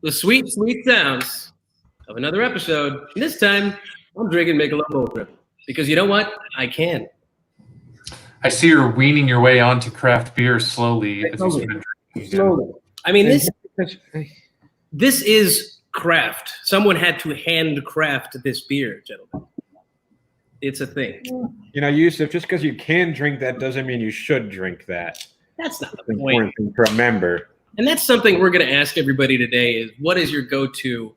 The sweet, sweet sounds of another episode. And this time, I'm drinking Michelob Ultra because you know what? I can. I see you're weaning your way onto craft beer slowly. Slowly. I mean, this is craft. Someone had to handcraft this beer, gentlemen. It's a thing. You know, Yusuf, just because you can drink that doesn't mean you should drink that. That's not the It's point. important thing to remember. And that's something we're going to ask everybody today is what is your go-to,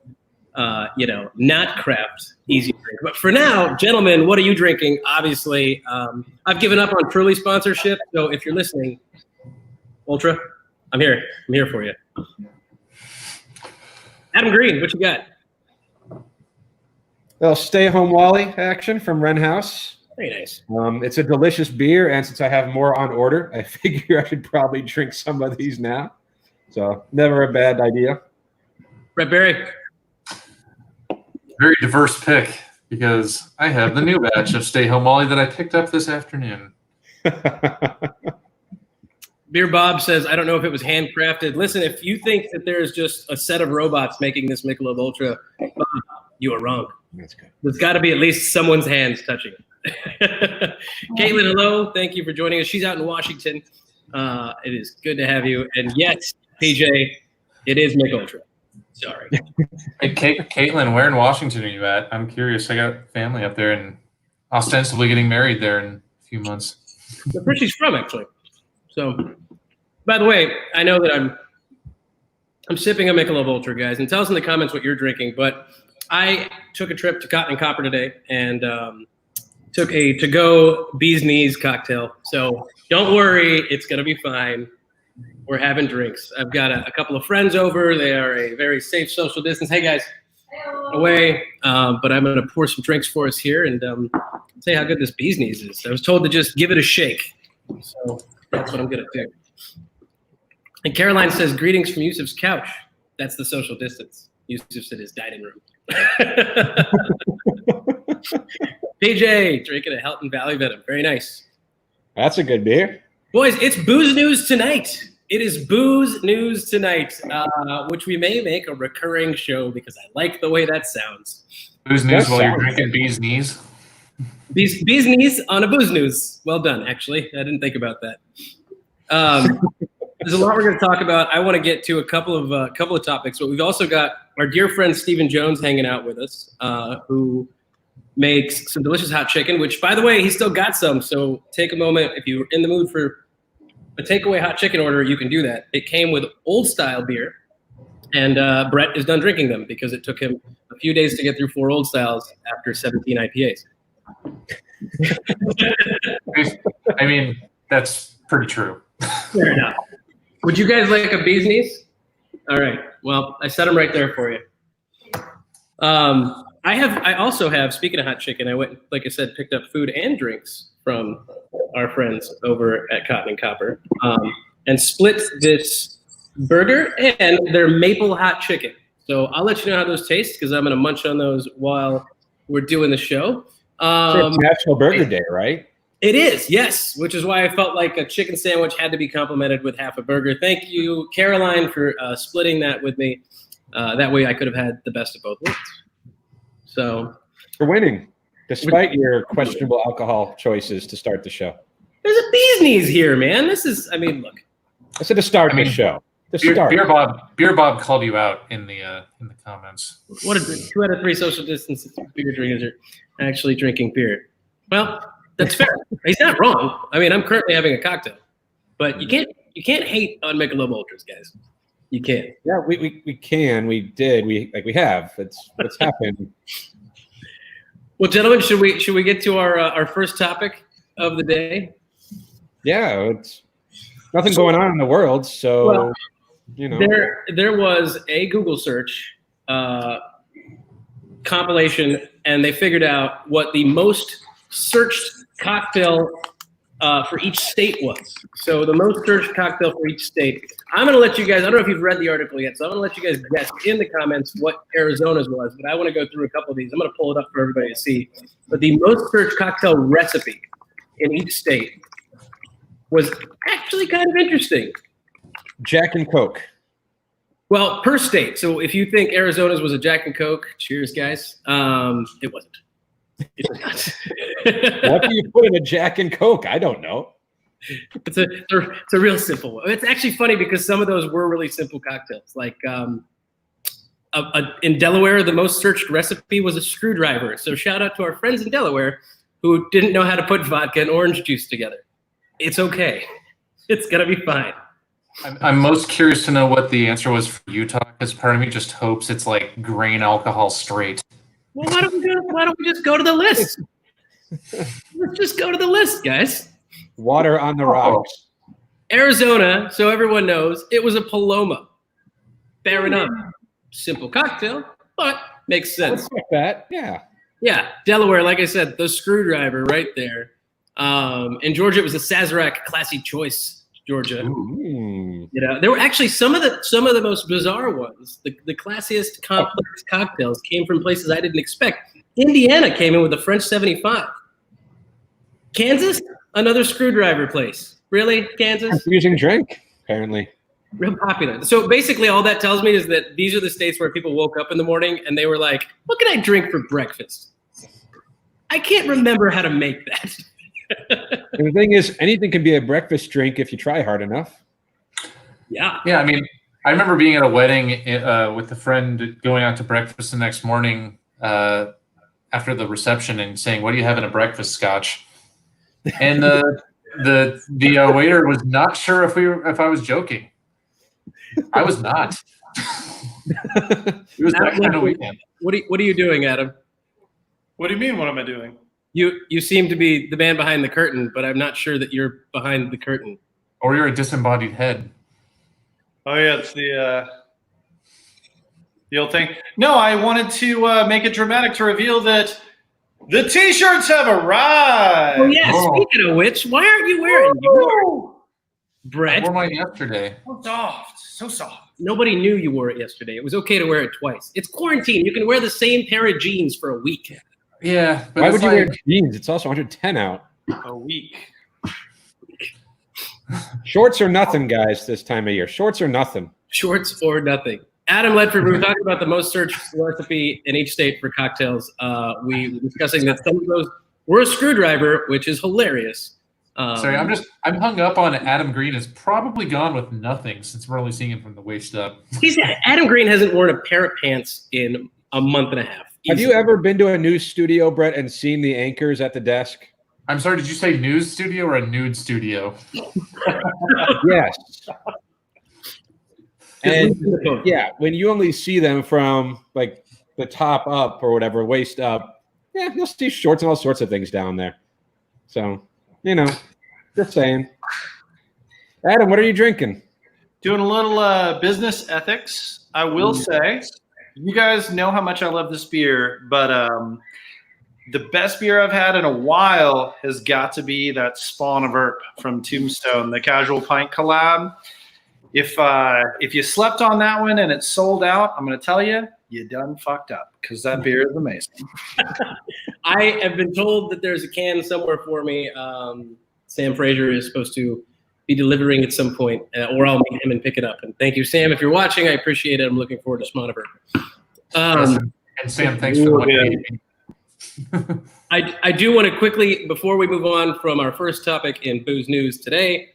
not craft easy drink? But for now, gentlemen, what are you drinking? Obviously, I've given up on Truly sponsorship. So if you're listening, Ultra, I'm here. I'm here for you. Adam Green, what you got? Well, Stay Home Wally action from Wren House. Very nice. It's a delicious beer, and since I have more on order, I figure I should probably drink some of these now. So never a bad idea. Brett Berry. Very diverse pick because I have the new batch of Stay Home Molly that I picked up this afternoon. Beer Bob says, I don't know if it was handcrafted. Listen, if you think that there's just a set of robots making this Michelob Ultra, you are wrong. That's good. There's got to be at least someone's hands touching it. Caitlin, hello. Thank you for joining us. She's out in Washington. It is good to have you. And yes, PJ, it is Mich Ultra. Sorry. Hey, Caitlin, where in Washington are you at? I'm curious. I got family up there and ostensibly getting married there in a few months. That's where she's from, actually. So, by the way, I know that I'm sipping a Michelob Ultra, guys, and tell us in the comments what you're drinking. But I took a trip to Cotton and Copper today and took a to-go bee's knees cocktail. So don't worry, it's going to be fine. We're having drinks. I've got a couple of friends over. They are a very safe social distance. Hey, guys, away. But I'm going to pour some drinks for us here and say how good this bee's knees is. I was told to just give it a shake. So that's what I'm going to do. And Caroline says, greetings from Yusuf's couch. That's the social distance. Yusuf's in his dining room. PJ, drinking a Helton Valley Venom. Very nice. That's a good beer. Boys, it's booze news tonight. It is booze news tonight, which we may make a recurring show because I like the way that sounds. Booze news while you're drinking bee's knees? Bee's knees on a booze news. Well done, actually. I didn't think about that. There's a lot we're going to talk about. I want to get to a couple of topics, but we've also got our dear friend Stephen Jones hanging out with us, who makes some delicious hot chicken, which, by the way, he's still got some. So take a moment. If you're in the mood for a takeaway hot chicken order, you can do that. It came with old style beer, and Brett is done drinking them because it took him a few days to get through 4 old styles after 17 IPAs. I mean, that's pretty true. Fair enough. Would you guys like a bee's knees? All right. Well, I set them right there for you. I also have, speaking of hot chicken, I went, like I said, picked up food and drinks from our friends over at Cotton and Copper, and split this burger and their maple hot chicken. So I'll let you know how those taste because I'm going to munch on those while we're doing the show. It's National Burger Day, right? It is, yes, which is why I felt like a chicken sandwich had to be complimented with half a burger. Thank you, Caroline, for splitting that with me. That way I could have had the best of both worlds. So, for winning, despite your questionable alcohol choices to start the show. There's a bee's knees here, man. This is, I mean, look. I said to start the show. Beer Bob called you out in the comments. What a 2 out of 3 social distance beer drinkers are actually drinking beer. Well, that's fair. He's not wrong. I mean, I'm currently having a cocktail, but you can't hate on Michelob Ultras, guys. You can't. Yeah, we can. We did. We have. It's happened. Well, gentlemen, should we get to our first topic of the day? Yeah, it's nothing going on in the world, so well, you know. There was a Google search compilation, and they figured out what the most searched cocktail for each state was. So the most searched cocktail for each state. I'm going to let you guys, I don't know if you've read the article yet, so I'm going to let you guys guess in the comments what Arizona's was, but I want to go through a couple of these. I'm going to pull it up for everybody to see. But the most searched cocktail recipe in each state was actually kind of interesting. Jack and Coke. Well, per state. So if you think Arizona's was a Jack and Coke, cheers, guys. It wasn't. It was not. What do you put in a Jack and Coke? I don't know. It's a real simple one. It's actually funny because some of those were really simple cocktails. Like in Delaware, the most searched recipe was a screwdriver. So shout out to our friends in Delaware who didn't know how to put vodka and orange juice together. It's okay. It's gonna be fine. I'm most curious to know what the answer was for Utah, because part of me just hopes it's like grain alcohol straight. Well, why don't we just go to the list? Let's just go to the list, guys. Water on the rocks. Arizona, so everyone knows, it was a Paloma. Fair enough. Simple cocktail, but makes sense. Like that, yeah. Yeah, Delaware, like I said, the screwdriver right there. In Georgia, it was a Sazerac Classy Choice, Georgia. Ooh. You know, there were actually some of the most bizarre ones. The classiest complex cocktails came from places I didn't expect. Indiana came in with a French 75. Kansas, another screwdriver place. Really, Kansas? Confusing drink, apparently. Real popular. So basically all that tells me is that these are the states where people woke up in the morning and they were like, what can I drink for breakfast? I can't remember how to make that. And the thing is, anything can be a breakfast drink if you try hard enough. Yeah. Yeah, I mean, I remember being at a wedding with a friend, going out to breakfast the next morning after the reception and saying, "What do you have in a breakfast scotch?" And the waiter was not sure if I was joking. I was not. It was that kind of weekend. What are you doing, Adam? What do you mean? What am I doing? You seem to be the man behind the curtain, but I'm not sure that you're behind the curtain. Or you're a disembodied head. Oh yeah, it's the old thing. No, I wanted to make it dramatic to reveal that the T-shirts have arrived. Oh yeah. Oh. Speaking of which, why aren't you wearing yours, I Brett? wore mine yesterday. So soft, so soft. Nobody knew you wore it yesterday. It was okay to wear it twice. It's quarantine. You can wear the same pair of jeans for a week. Yeah, but Why it's would you like, wear jeans? It's also 110 out. A week. Shorts are nothing, guys, this time of year. Shorts are nothing. Shorts or nothing. Adam Ledford, we were talking about the most searched recipe in each state for cocktails. We were discussing that some of those were a screwdriver, which is hilarious. sorry, I'm hung up on Adam Green is probably gone with nothing since we're only seeing him from the waist up. Adam Green hasn't worn a pair of pants in a month and a half. Have you ever been to a news studio, Brett, and seen the anchors at the desk? I'm sorry, did you say news studio or a nude studio? Yes. And yeah, when you only see them from like the top up or whatever, waist up, yeah, you'll see shorts and all sorts of things down there. So, you know, just saying. Adam, what are you drinking? Doing a little business ethics. I will say, you guys know how much I love this beer, but the best beer I've had in a while has got to be that Spawn of Earp from Tombstone, the Casual Pint collab. If you slept on that one and it's sold out, I'm going to tell you, you done fucked up because that beer is amazing. I have been told that there's a can somewhere for me. Sam Fraser is supposed to be delivering at some point, or I'll meet him and pick it up. And thank you, Sam. If you're watching, I appreciate it. I'm looking forward to Spawn of Earp. And Sam, thanks for the one. I do want to quickly, before we move on from our first topic in booze news today,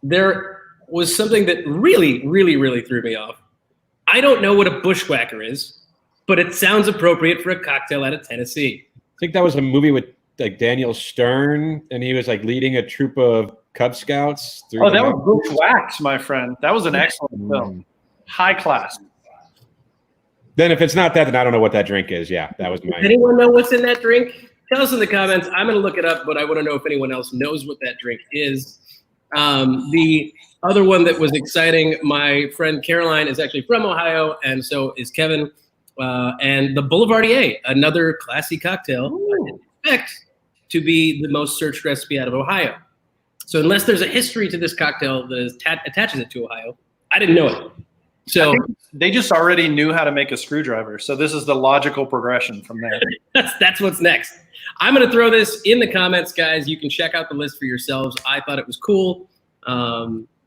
there was something that really, really, really threw me off. I don't know what a bushwhacker is, but it sounds appropriate for a cocktail out of Tennessee. I think that was a movie with like Daniel Stern, and he was like leading a troop of Cub Scouts. Oh, that was Bushwhacked, my friend. That was an excellent film. High class. Then if it's not that, then I don't know what that drink is. Yeah, that was mine. Anyone know what's in that drink? Tell us in the comments. I'm going to look it up, but I want to know if anyone else knows what that drink is. The other one that was exciting, my friend Caroline is actually from Ohio, and so is Kevin. And the Boulevardier, another classy cocktail I didn't expect to be the most searched recipe out of Ohio. So unless there's a history to this cocktail that attaches it to Ohio, I didn't know it. So they just already knew how to make a screwdriver. So this is the logical progression from there. that's what's next. I'm going to throw this in the comments, guys. You can check out the list for yourselves. I thought it was cool.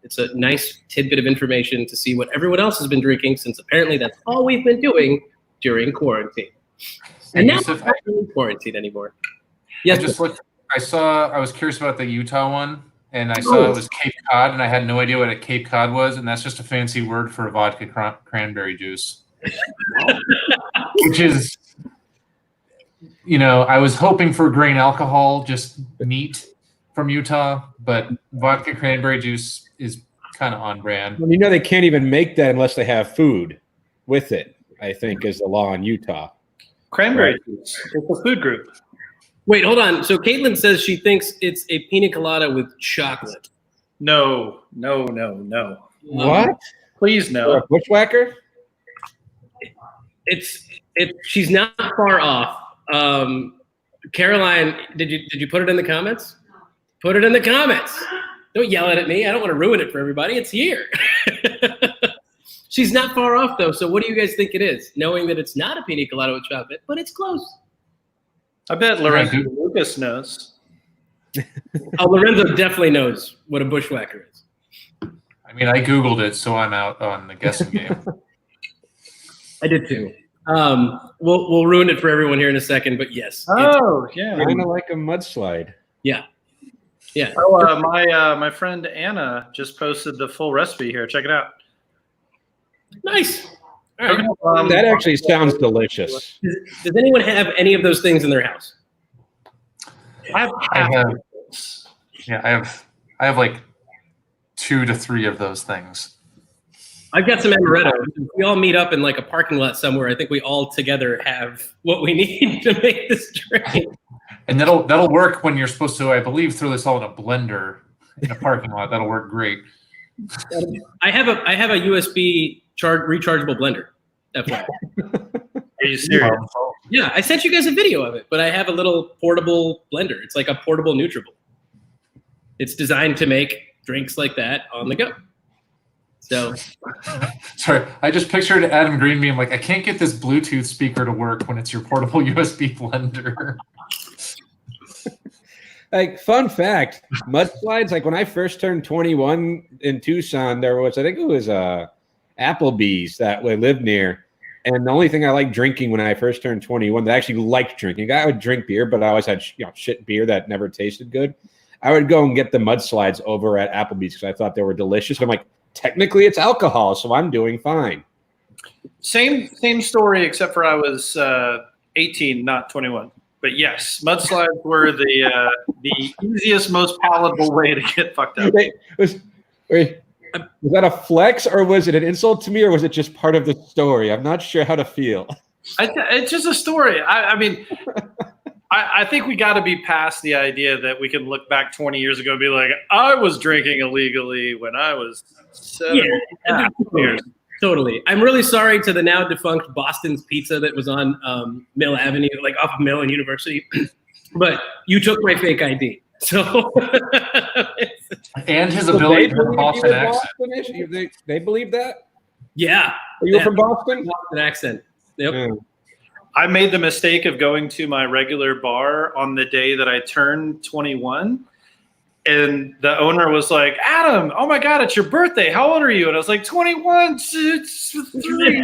It's a nice tidbit of information to see what everyone else has been drinking, since apparently that's all we've been doing during quarantine. And now we're not in quarantine anymore. Yes, I just looked. I was curious about the Utah one, and I saw it was Cape Cod, and I had no idea what a Cape Cod was, and that's just a fancy word for vodka cranberry juice. Which is, I was hoping for grain alcohol, just neat from Utah, but vodka cranberry juice is kind of on brand. Well, they can't even make that unless they have food with it, I think, is the law in Utah. Cranberry juice. It's a food group. Wait, hold on. So Caitlin says she thinks it's a pina colada with chocolate. No. What? Please no. Or a bushwhacker? She's not far off. Caroline, did you put it in the comments? Put it in the comments. Don't yell at me. I don't want to ruin it for everybody. It's here. She's not far off though. So what do you guys think it is? Knowing that it's not a pina colada with chocolate, but it's close. I bet Lorenzo Lucas knows. Oh, Lorenzo definitely knows what a bushwhacker is. I mean, I Googled it, so I'm out on the guessing game. I did too. We'll ruin it for everyone here in a second, but yes. Oh, yeah. Kind of like a mudslide. Yeah. Yeah. Oh, my friend Anna just posted the full recipe here. Check it out. Nice. All right. That actually sounds delicious. Does anyone have any of those things in their house? I have like 2 to 3 of those things. I've got some amaretto. If we all meet up in like a parking lot somewhere, I think we all together have what we need to make this drink. And that'll work when you're supposed to, I believe, throw this all in a blender in a parking lot. That'll work great. I have a USB rechargeable blender. FYI. Are you serious? Yeah, I sent you guys a video of it, but I have a little portable blender. It's like a portable Nutribullet. It's designed to make drinks like that on the go. So, sorry, I just pictured Adam Green being like, I can't get this Bluetooth speaker to work when it's your portable USB blender. Like, fun fact, mudslides, like when I first turned 21 in Tucson, there was, I think it was Applebee's that we lived near. And the only thing I liked drinking when I first turned 21, that I actually liked drinking, I would drink beer, but I always had shit beer that never tasted good. I would go and get the mudslides over at Applebee's because I thought they were delicious. I'm like, technically it's alcohol, so I'm doing fine. Same story, except for I was 18, not 21. But yes, mudslides were the easiest, most palatable way to get fucked up. Was that a flex, or was it an insult to me, or was it just part of the story? I'm not sure how to feel. It's just a story. I mean, I think we got to be past the idea that we can look back 20 years ago and be like, I was drinking illegally when I was 7 years. Totally. I'm really sorry to the now defunct Boston's Pizza that was on Mill Avenue, like off of Mill and University. But you took my fake ID. So and his ability to have a Boston accent. They believe that? Yeah. Are you from Boston? Boston accent. Yep. Yeah. I made the mistake of going to my regular bar on the day that I turned 21. And the owner was like, Adam, oh my God, it's your birthday. How old are you? And I was like, 21. It's 3.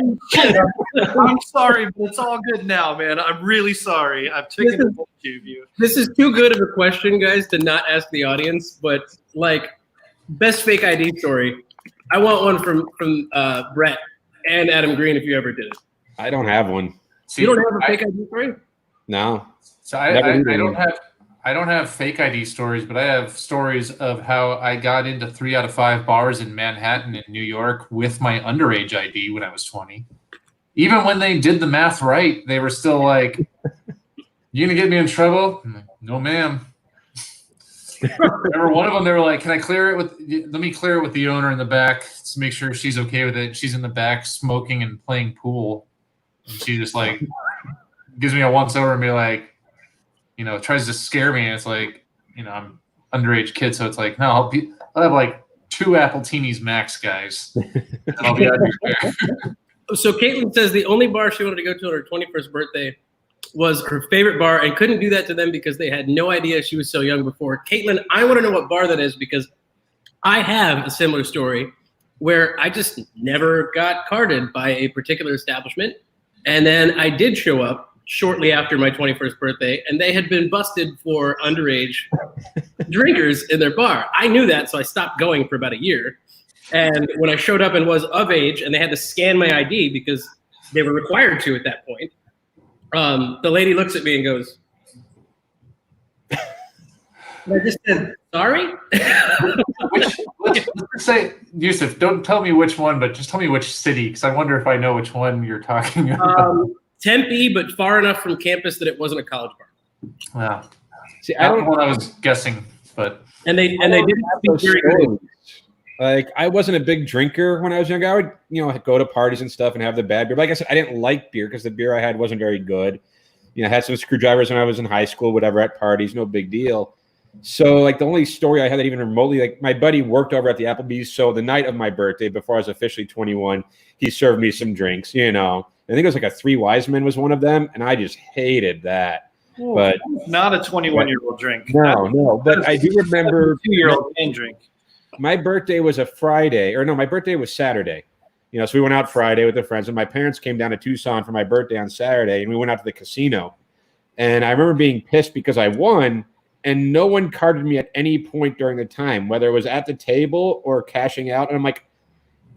I'm sorry, but it's all good now, man. I'm really sorry. I've taken advantage of you. This is too good of a question, guys, to not ask the audience. But like, best fake ID story. I want one from Brett and Adam Green if you ever did it. I don't have one. See, you don't have a fake ID story? No. So I don't have fake ID stories, but I have stories of how I got into 3 out of 5 bars in Manhattan and New York with my underage ID when I was 20. Even when they did the math right, they were still like, "You gonna get me in trouble?" I'm like, "No, ma'am." Remember one of them? They were like, "Can I clear it with? Let me clear it with the owner in the back to make sure she's okay with it." She's in the back smoking and playing pool, and she just like gives me a once over and be like, tries to scare me. And it's like, I'm underage kid, so it's like, no, I'll have like 2 Appletinis max, guys, and I'll be out of your hair. So Caitlin says the only bar she wanted to go to on her 21st birthday was her favorite bar and couldn't do that to them because they had no idea she was so young before. Caitlin, I want to know what bar that is because I have a similar story where I just never got carded by a particular establishment. And then I did show up shortly after my 21st birthday, and they had been busted for underage drinkers in their bar. I knew that, so I stopped going for about a year. And when I showed up and was of age, and they had to scan my ID because they were required to at that point, the lady looks at me and goes, and I just said, sorry? Let's say, Yusuf, don't tell me which one, but just tell me which city, because I wonder if I know which one you're talking about. Tempe, but far enough from campus that it wasn't a college bar. Wow. See, I don't know what I was guessing, but and they didn't have those very good. stories. Like, I wasn't a big drinker when I was younger. I would, go to parties and stuff and have the bad beer. But like I said, I didn't like beer because the beer I had wasn't very good. I had some screwdrivers when I was in high school, whatever, at parties, no big deal. So, like, the only story I had that even remotely, like, my buddy worked over at the Applebee's. So the night of my birthday, before I was officially 21, he served me some drinks, I think it was like a Three Wise Men was one of them, and I just hated that. Ooh, but not a 21-year-old drink. No. But I do remember 2-year-old can drink. My birthday was a Friday, or no, my birthday was Saturday. So we went out Friday with the friends, and my parents came down to Tucson for my birthday on Saturday, and we went out to the casino. And I remember being pissed because I won, and no one carded me at any point during the time, whether it was at the table or cashing out. And I'm like,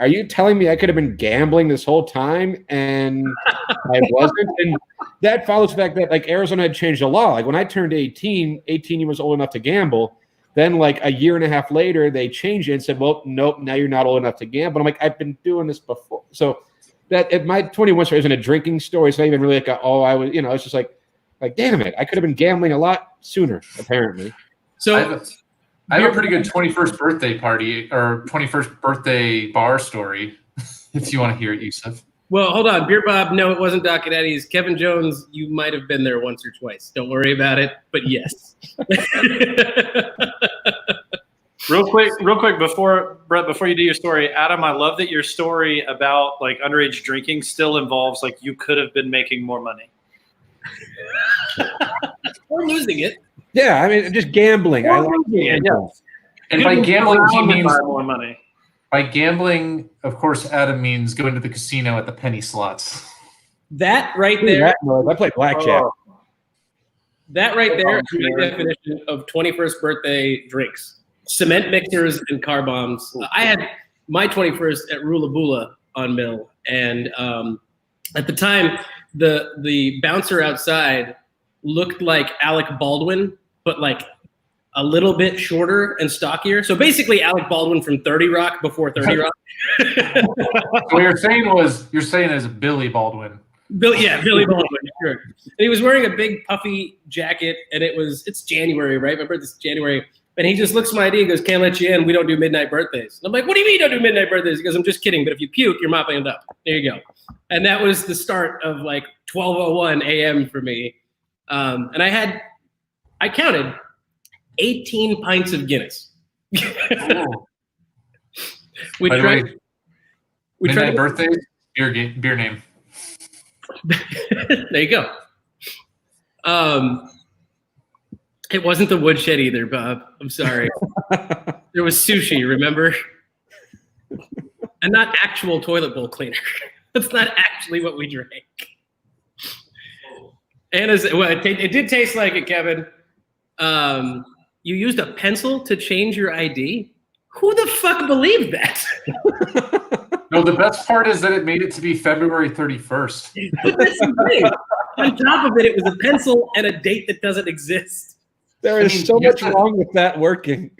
are you telling me I could have been gambling this whole time and I wasn't? And that follows the fact that, like, Arizona had changed the law. Like, when I turned 18 was old enough to gamble. Then, like, a year and a half later, they changed it and said, well, nope, now you're not old enough to gamble. I'm like, I've been doing this before. So that at my 21 story isn't a drinking story. It's not even really like, I was, it's just like, damn it, I could have been gambling a lot sooner, apparently. So I have a pretty good 21st birthday party or 21st birthday bar story, if you want to hear it, Yusuf. Well, hold on. Beer Bob, no, it wasn't Doc and Eddie's. Kevin Jones, you might have been there once or twice. Don't worry about it, but yes. Real quick, Brett, before you do your story, Adam, I love that your story about, like, underage drinking still involves, like, you could have been making more money. Or losing it. Yeah, I mean, just gambling. I like gambling. Yeah. And by gambling, he means more money. By gambling, of course, Adam means going to the casino at the penny slots. That right there. I play blackjack. That right there is my definition of 21st birthday drinks. Cement mixers and car bombs. I had my 21st at Rula Bula on Mill. And at the time, the bouncer outside looked like Alec Baldwin, but like a little bit shorter and stockier. So basically Alec Baldwin from 30 Rock before 30 Rock. What you're saying is Billy Baldwin. Billy Baldwin, sure. And he was wearing a big puffy jacket, and it's January, right? My birthday's January. And he just looks at my ID and goes, can't let you in. We don't do midnight birthdays. And I'm like, what do you mean you don't do midnight birthdays? He goes, I'm just kidding. But if you puke, you're mopping it up. There you go. And that was the start of like 12:01 a.m. for me. And I counted 18 pints of Guinness. We tried midnight birthdays, beer name. There you go. It wasn't the woodshed either, Bob. I'm sorry. There was sushi, remember? And not actual toilet bowl cleaner. That's not actually what we drank. And it did taste like it, Kevin. You used a pencil to change your ID? Who the fuck believed that? No, the best part is that it made it to be February 31st. But that's the thing. On top of it, it was a pencil and a date that doesn't exist. There is so much wrong with that working.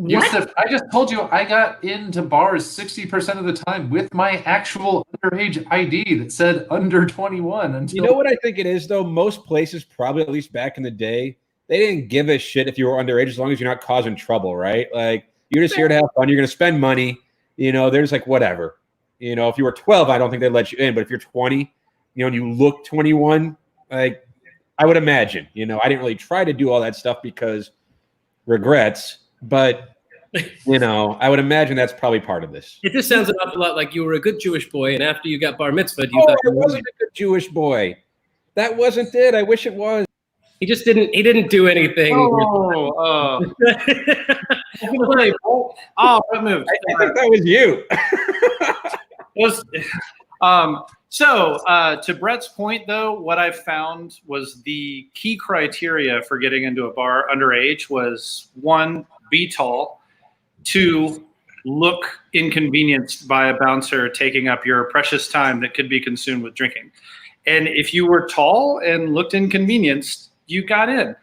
Yusuf, I just told you I got into bars 60% of the time with my actual underage ID that said under 21. You know what I think it is, though? Most places, probably at least back in the day, they didn't give a shit if you were underage as long as you're not causing trouble, right? Like, you're just here to have fun. You're going to spend money. There's like whatever. If you were 12, I don't think they'd let you in. But if you're 20, and you look 21, like, I would imagine. I didn't really try to do all that stuff because regrets. But, I would imagine that's probably part of this. It just sounds an awful lot like you were a good Jewish boy, and after you got bar mitzvahed, I wasn't a good Jewish boy. That wasn't it. I wish it was. He just didn't. He didn't do anything. Oh, what moved? I think that was you. So to Brett's point, though, what I found was the key criteria for getting into a bar underage was 1, be tall, 2, look inconvenienced by a bouncer taking up your precious time that could be consumed with drinking. And if you were tall and looked inconvenienced, you got in.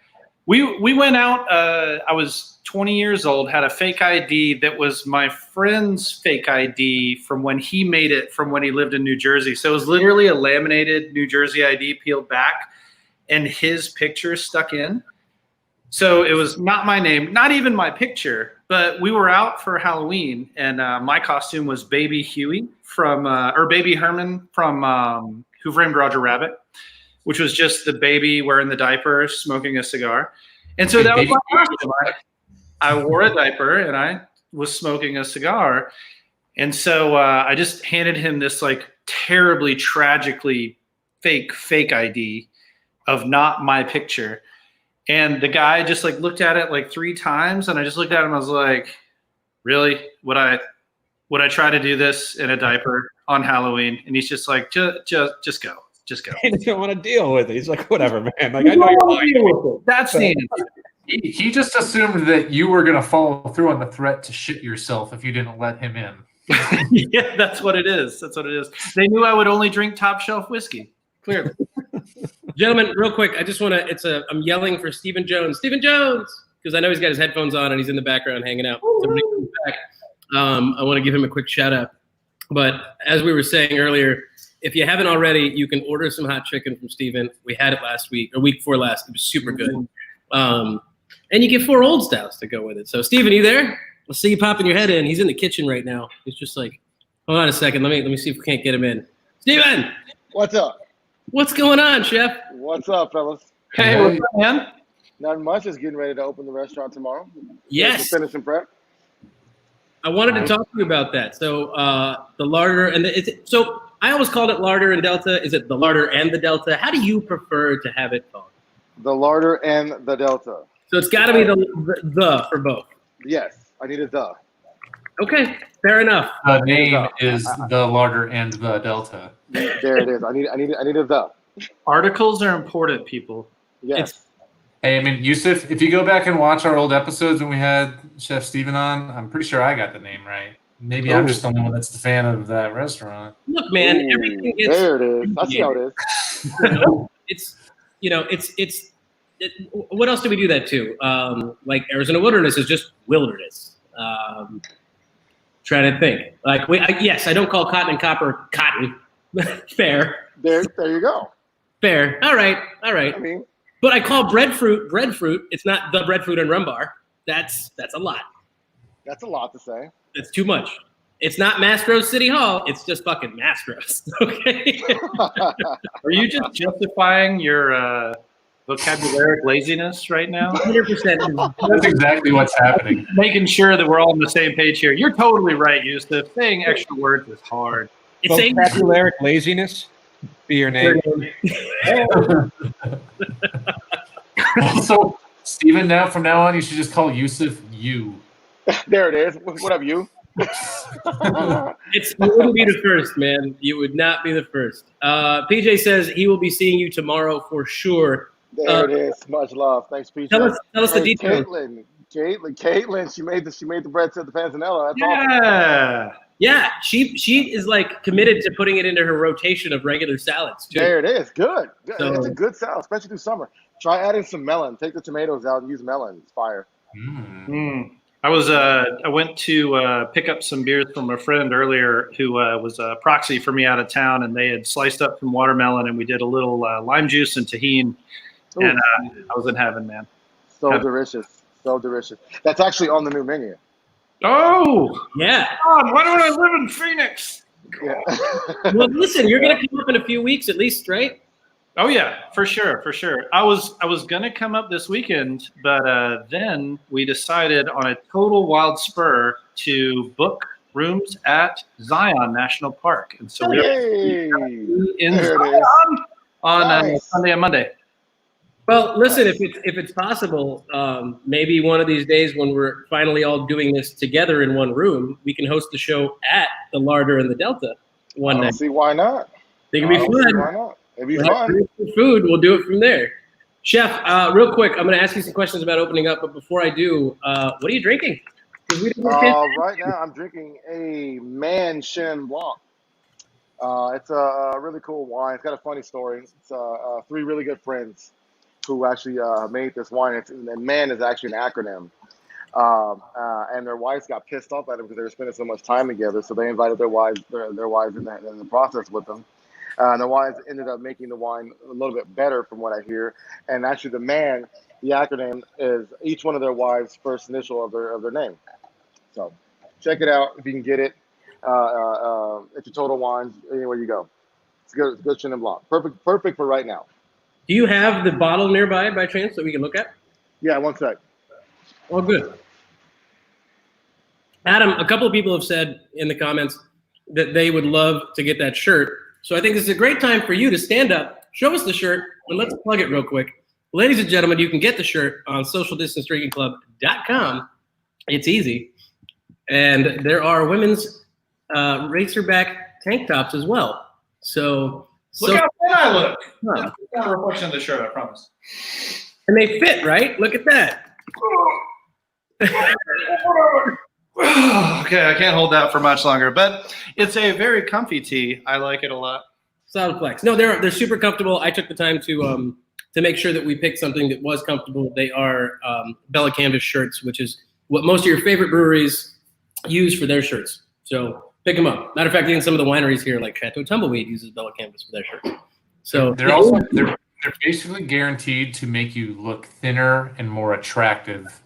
We went out. I was 20 years old, had a fake ID that was my friend's fake ID from when he made it from when he lived in New Jersey. So it was literally a laminated New Jersey ID peeled back and his picture stuck in. So it was not my name, not even my picture, but we were out for Halloween and my costume was Baby Huey or Baby Herman from Who Framed Roger Rabbit, which was just the baby wearing the diaper, smoking a cigar. And so that was my costume. I wore a diaper and I was smoking a cigar. And so I just handed him this like terribly, tragically fake ID of not my picture. And the guy just like looked at it like 3 times. And I just looked at him. I was like, really? Would I try to do this in a diaper on Halloween? And he's just like, just go. Just go. He didn't want to deal with it. He's like, whatever, man. Like, I know you're lying. That's the answer. He just assumed that you were going to follow through on the threat to shit yourself if you didn't let him in. Yeah, that's what it is. That's what it is. They knew I would only drink top shelf whiskey. Clearly. Gentlemen, real quick, I just want to. I'm yelling for Stephen Jones. Stephen Jones, because I know he's got his headphones on and he's in the background hanging out. So when he comes back, I want to give him a quick shout out. But as we were saying earlier, if you haven't already, you can order some hot chicken from Stephen. We had it last week, or week before last. It was super good. And you get 4 old styles to go with it. So, Stephen, you there? I'll see you popping your head in. He's in the kitchen right now. He's just like, hold on a second. Let me see if we can't get him in. Stephen! What's up? What's going on, Chef? What's up, fellas? Hey, what's up, man? Not much. Just getting ready to open the restaurant tomorrow. Yes. Finishing prep. I wanted to talk to you about that. So, the larder and so I always called it larder and delta. Is it the larder and the delta? How do you prefer to have it called? The larder and the delta. So it's got to be the for both. Yes, I need a the. Okay, fair enough. The name is the larder and the delta. There it is. I need a the. Articles are important, people. Yes. Hey, I mean, Yusuf, if you go back and watch our old episodes when we had Chef Steven on, I'm pretty sure I got the name right. Maybe I'm just the only one that's the fan of that restaurant. Look, man, Ooh, everything gets. there it is. I see how it is. What else do we do that to? Like Arizona Wilderness is just wilderness. Trying to think. Like yes, I don't call cotton and copper cotton. Fair. There you go. Fair. All right. I mean, but I call breadfruit. It's not the breadfruit and rum bar. That's a lot. that's a lot to say. That's too much. It's not Mastro's City Hall. It's just fucking Mastro's. Okay. Are you just justifying your vocabularic laziness right now? 100%. That's exactly what's happening. Making sure that we're all on the same page here. You're totally right, Yusuf. Saying extra words is hard. It's saying Vocabularic laziness be your name. So, Steven, from now on, you should just call Yusuf you. There it is. What up, you? you wouldn't be the first, man. You would not be the first. PJ says he will be seeing you tomorrow for sure. There it is. Much love. Thanks, PJ. Tell us the details. Caitlin, she made the bread to the panzanella. That's awesome. Yeah, she is like committed to putting it into her rotation of regular salads too. There it is. Good. So, it's a good salad, especially through summer. Try adding some melon. Take the tomatoes out and use melon. It's fire. I went to pick up some beers from a friend earlier who was a proxy for me out of town, and they had sliced up some watermelon, and we did a little lime juice and tahini, and I was in heaven, man. So delicious. That's actually on the new menu. Oh yeah. God, why don't I live in Phoenix? Yeah. Well, listen, you're gonna come up in a few weeks at least, right? Oh yeah, for sure. I was gonna come up this weekend, but then we decided on a total wild spur to book rooms at Zion National Park, and so we're in Zion on Sunday and Monday. Well, listen, if it's possible, maybe one of these days when we're finally all doing this together in one room, we can host the show at the Larder and the Delta one I night. don't see why not. It can be I don't see fun. why not. It'd be We'll have fun. food. We'll do it from there. Chef, real quick, I'm going to ask you some questions about opening up, but before I do, what are you drinking? 'Cause we didn't get Right now, I'm drinking a Man Chenin Blanc. It's a really cool wine. It's got a funny story. It's three really good friends who actually made this wine. And Man is actually an acronym. And their wives got pissed off at them because they were spending so much time together. So they invited their wives in the process with them. And the wives ended up making the wine a little bit better, from what I hear. And actually, the Man, the acronym is each one of their wives' first initial of their name. So check it out if you can get it. It's a Total Wines anywhere you go. It's good. It's good Chenin Blanc. Perfect for right now. Do you have the bottle nearby by chance that we can look at? Yeah, one sec. Oh, good. Adam, a couple of people have said in the comments that they would love to get that shirt. So I think this is a great time for you to stand up, show us the shirt, and let's plug it real quick. Ladies and gentlemen, you can get the shirt on socialdistancedrinkingclub.com. It's easy. And there are women's racerback tank tops as well. So Look how thin I look. Huh. That's not a reflection of the shirt, I promise. And they fit, right? Look at that. Okay, I can't hold that for much longer, but it's a very comfy tee. I like it a lot. Solid flex. No, they're super comfortable. I took the time to make sure that we picked something that was comfortable. They are Bella Canvas shirts, which is what most of your favorite breweries use for their shirts. So pick them up. Matter of fact, even some of the wineries here, like Chateau Tumbleweed, uses Bella Canvas for their shirts. So they're basically guaranteed to make you look thinner and more attractive.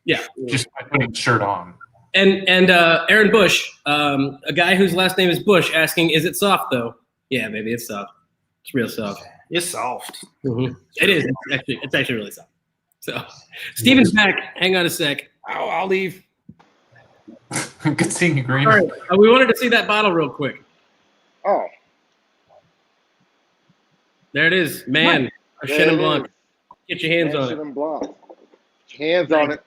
Yeah, just by putting the shirt on. And Aaron Bush, a guy whose last name is Bush, asking, "Is it soft though?" Yeah, baby, it's soft. It's real soft. It's soft. Mm-hmm. It is. It's actually really soft. So, Steven's back. Hang on a sec. Oh, I'll leave. Good seeing you, Green. All right, we wanted to see that bottle real quick. Oh, there it is, Man. A Chenin Blanc. Get your hands on it. Chenin Blanc. Get your hands on it.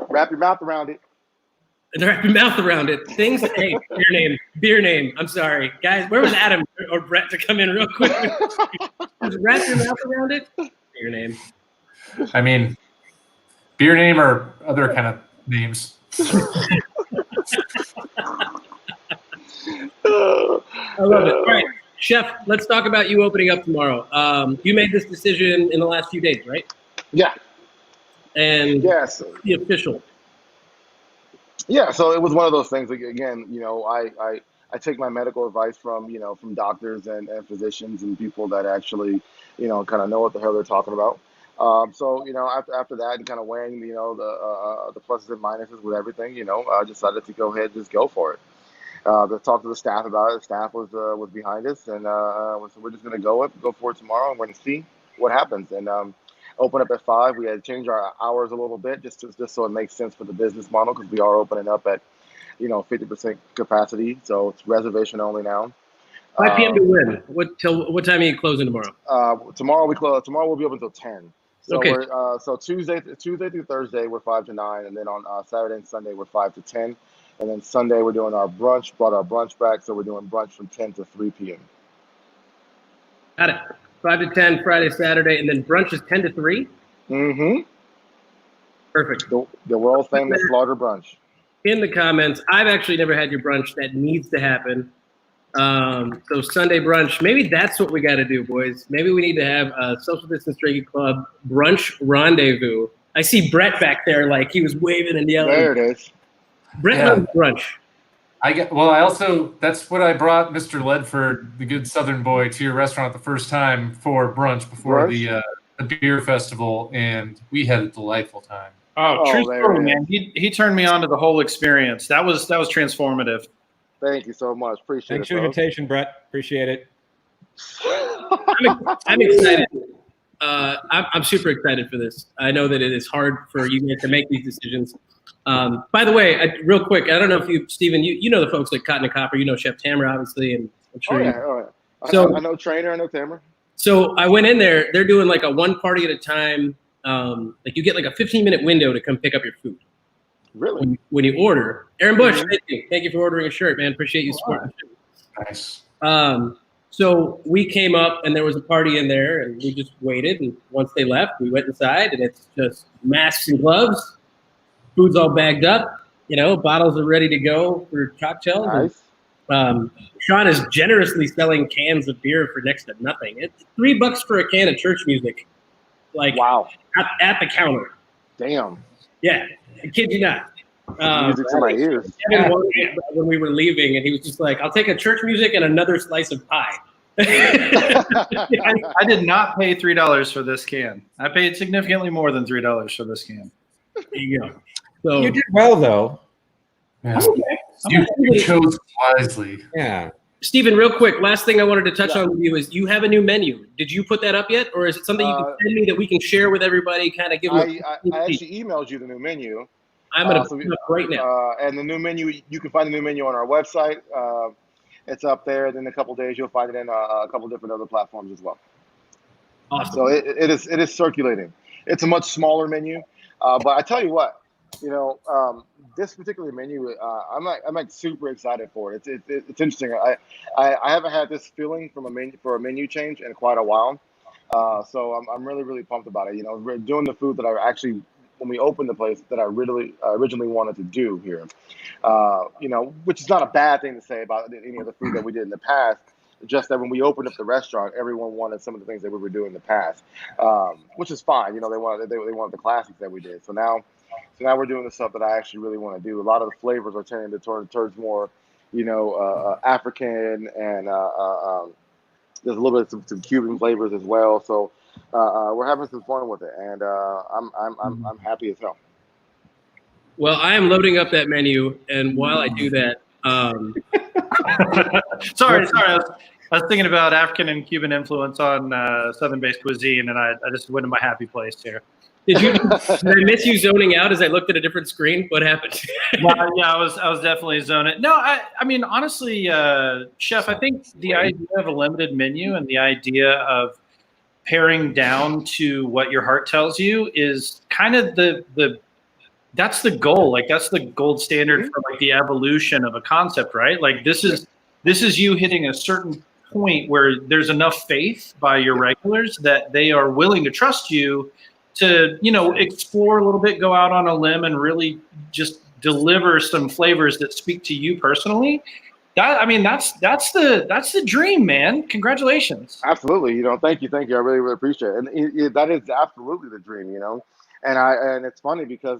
Wrap your mouth around it. And wrap your mouth around it. Things. Hey, beer name. I'm sorry, guys. Where was Adam or Brett to come in real quick? Just wrap your mouth around it. Beer name. I mean, beer name or other kind of names. I love it. All right, Chef, let's talk about you opening up tomorrow. You made this decision in the last few days, right? Yeah. And Yes. the official. Yeah, so it was one of those things. Like, again, I take my medical advice from doctors and physicians and people that actually, kind of know what the hell they're talking about. So after that and kind of weighing the pluses and minuses with everything, I decided to go ahead and just go for it. To talk to the staff about it. The staff was behind us, and so we're just gonna go for it tomorrow, and we're gonna see what happens. And open up at 5. We had to change our hours a little bit just so it makes sense for the business model, because we are opening up at 50% capacity, so it's reservation only now. 5 p.m. to when? What time are you closing tomorrow? Tomorrow we close. Tomorrow we'll be open until 10. So Okay. so Tuesday through Thursday we're 5 to 9, and then on Saturday and Sunday we're 5 to 10, and then Sunday we're doing our brunch. Brought our brunch back, so we're doing brunch from 10 to 3 p.m. Got it. 5 to 10 Friday, Saturday, and then brunch is 10 to 3. Mm-hmm. Perfect. The world famous Slaughter brunch. In the comments, I've actually never had your brunch. That needs to happen. So Sunday brunch, maybe that's what we got to do, boys. Maybe we need to have a Social Distance Drinking Club brunch rendezvous. I see Brett back there, like he was waving and yelling. There it is. Brett Yeah. loves brunch. That's what I brought Mr. Ledford, the good Southern boy, to your restaurant the first time for brunch before the beer festival, and we had a delightful time. Oh, Oh, true there story, it man. He turned me on to the whole experience. That was transformative. Thank you so much. Appreciate Thanks it. for the Bro. invitation, Brett. Appreciate it. I'm excited. I'm super excited for this. I know that it is hard for you guys to make these decisions. By the way, real quick, I don't know if Steven, you know the folks like Cotton and Copper. You know Chef Tamara, obviously, and I'm sure. Oh yeah. So I know Trainer. I know Tamara. So I went in there. They're doing like a one party at a time. Like you get like a 15-minute window to come pick up your food. Really? When you order. Aaron Bush, Mhm. thank you for ordering a shirt, man. Appreciate you supporting. Nice. So we came up and there was a party in there and we just waited. And once they left, we went inside and it's just masks and gloves. Food's all bagged up. Bottles are ready to go for cocktails. Nice. And, Sean is generously selling cans of beer for next to nothing. It's $3 for a can of church music. Like Wow. at the counter. Damn. Yeah. I kid you not. Music to my ears. Kevin wanted it when we were leaving, and he was just like, "I'll take a church music and another slice of pie." I did not pay $3 for this can. I paid significantly more than $3 for this can. There you go. So You did well, though. Yeah. You chose wisely. Yeah. Stephen, real quick, last thing I wanted to touch on with you is you have a new menu. Did you put that up yet, or is it something you can send me that we can share with everybody? Kind of give them. I actually emailed you the new menu. I'm gonna put it up right now. And the new menu, you can find the new menu on our website. It's up there. Then in a couple of days, you'll find it in a couple different other platforms as well. Awesome. So it is circulating. It's a much smaller menu, but I tell you what, this particular menu, I'm like super excited for it. It's interesting. I haven't had this feeling for a menu change in quite a while, so I'm really really pumped about it. We're doing the food that I actually, when we opened the place, that I really originally wanted to do here. Which is not a bad thing to say about any of the food that we did in the past. Just that when we opened up the restaurant, everyone wanted some of the things that we were doing in the past, which is fine. They wanted the classics that we did. So now we're doing the stuff that I actually really want to do. A lot of the flavors are tending to turn towards more, African, and there's a little bit of some Cuban flavors as well. So we're having some fun with it, and I'm happy as hell. Well, I am loading up that menu, and while I do that, Sorry. I was thinking about African and Cuban influence on Southern-based cuisine, and I just went to my happy place here. did I miss you zoning out as I looked at a different screen? What happened? Yeah, I was definitely zoning. No, I mean, honestly, Chef, I think the idea of a limited menu and the idea of paring down to what your heart tells you is kind of that's the goal. Like that's the gold standard for like the evolution of a concept, right? Like this is you hitting a certain point where there's enough faith by your regulars that they are willing to trust you to, explore a little bit, go out on a limb and really just deliver some flavors that speak to you personally. That's the dream, man. Congratulations. Absolutely. Thank you. I really, really appreciate it. And that is absolutely the dream, and it's funny because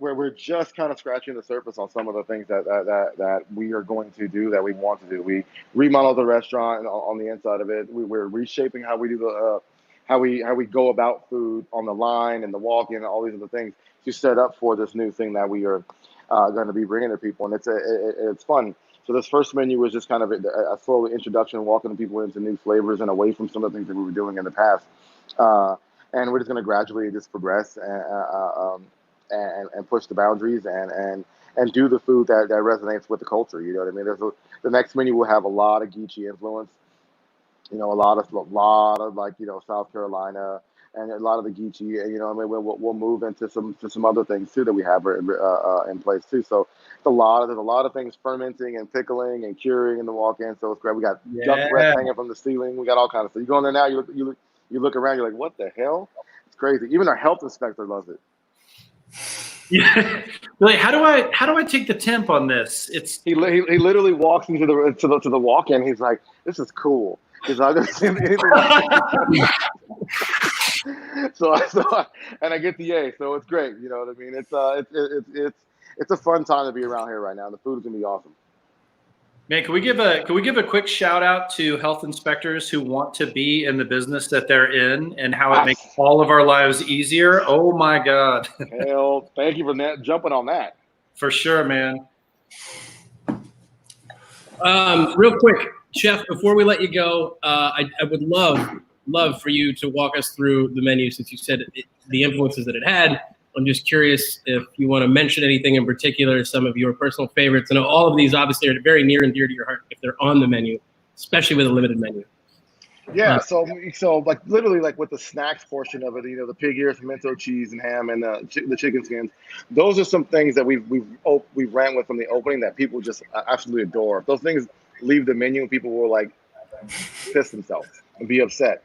we're just kind of scratching the surface on some of the things that we are going to do, that we want to do. We remodeled the restaurant and on the inside of it. We're reshaping how we do how we go about food on the line and the walk-in and all these other things to set up for this new thing that we are going to be bringing to people. And it's fun. So this first menu was just kind of a slow introduction, walking people into new flavors and away from some of the things that we were doing in the past. And we're just going to gradually just progress and push the boundaries and do the food that resonates with the culture. You know what I mean? The next menu will have a lot of Geechee influence. A lot of like South Carolina and a lot of the Geechee. And we'll move into some other things too that we have in place too. So there's a lot of things fermenting and pickling and curing in the walk-in. So it's great. We got duck breath hanging from the ceiling. We got all kinds of stuff. You go in there now, you look around, you're like, what the hell? It's crazy. Even our health inspector loves it. Yeah, like how do I take the temp on this? He literally walks into the walk-in. He's like, this is cool. Because I've never seen anything like so and I get the A, so it's great. You know what I mean? It's a fun time to be around here right now. The food is gonna be awesome. Man, can we give a quick shout out to health inspectors who want to be in the business that they're in and how it makes all of our lives easier? Oh my God. Hell, thank you for jumping on that. For sure, man. Real quick, Chef, before we let you go, I would love for you to walk us through the menu, since you said the influences that it had. I'm just curious if you want to mention anything in particular, some of your personal favorites. And all of these obviously are very near and dear to your heart if they're on the menu, especially with a limited menu. Yeah, so like literally like with the snacks portion of it, the pig ears, pimento cheese, and ham, and the chicken skins. Those are some things that we've ran with from the opening that people just absolutely adore. If those things leave the menu, people will like piss themselves and be upset.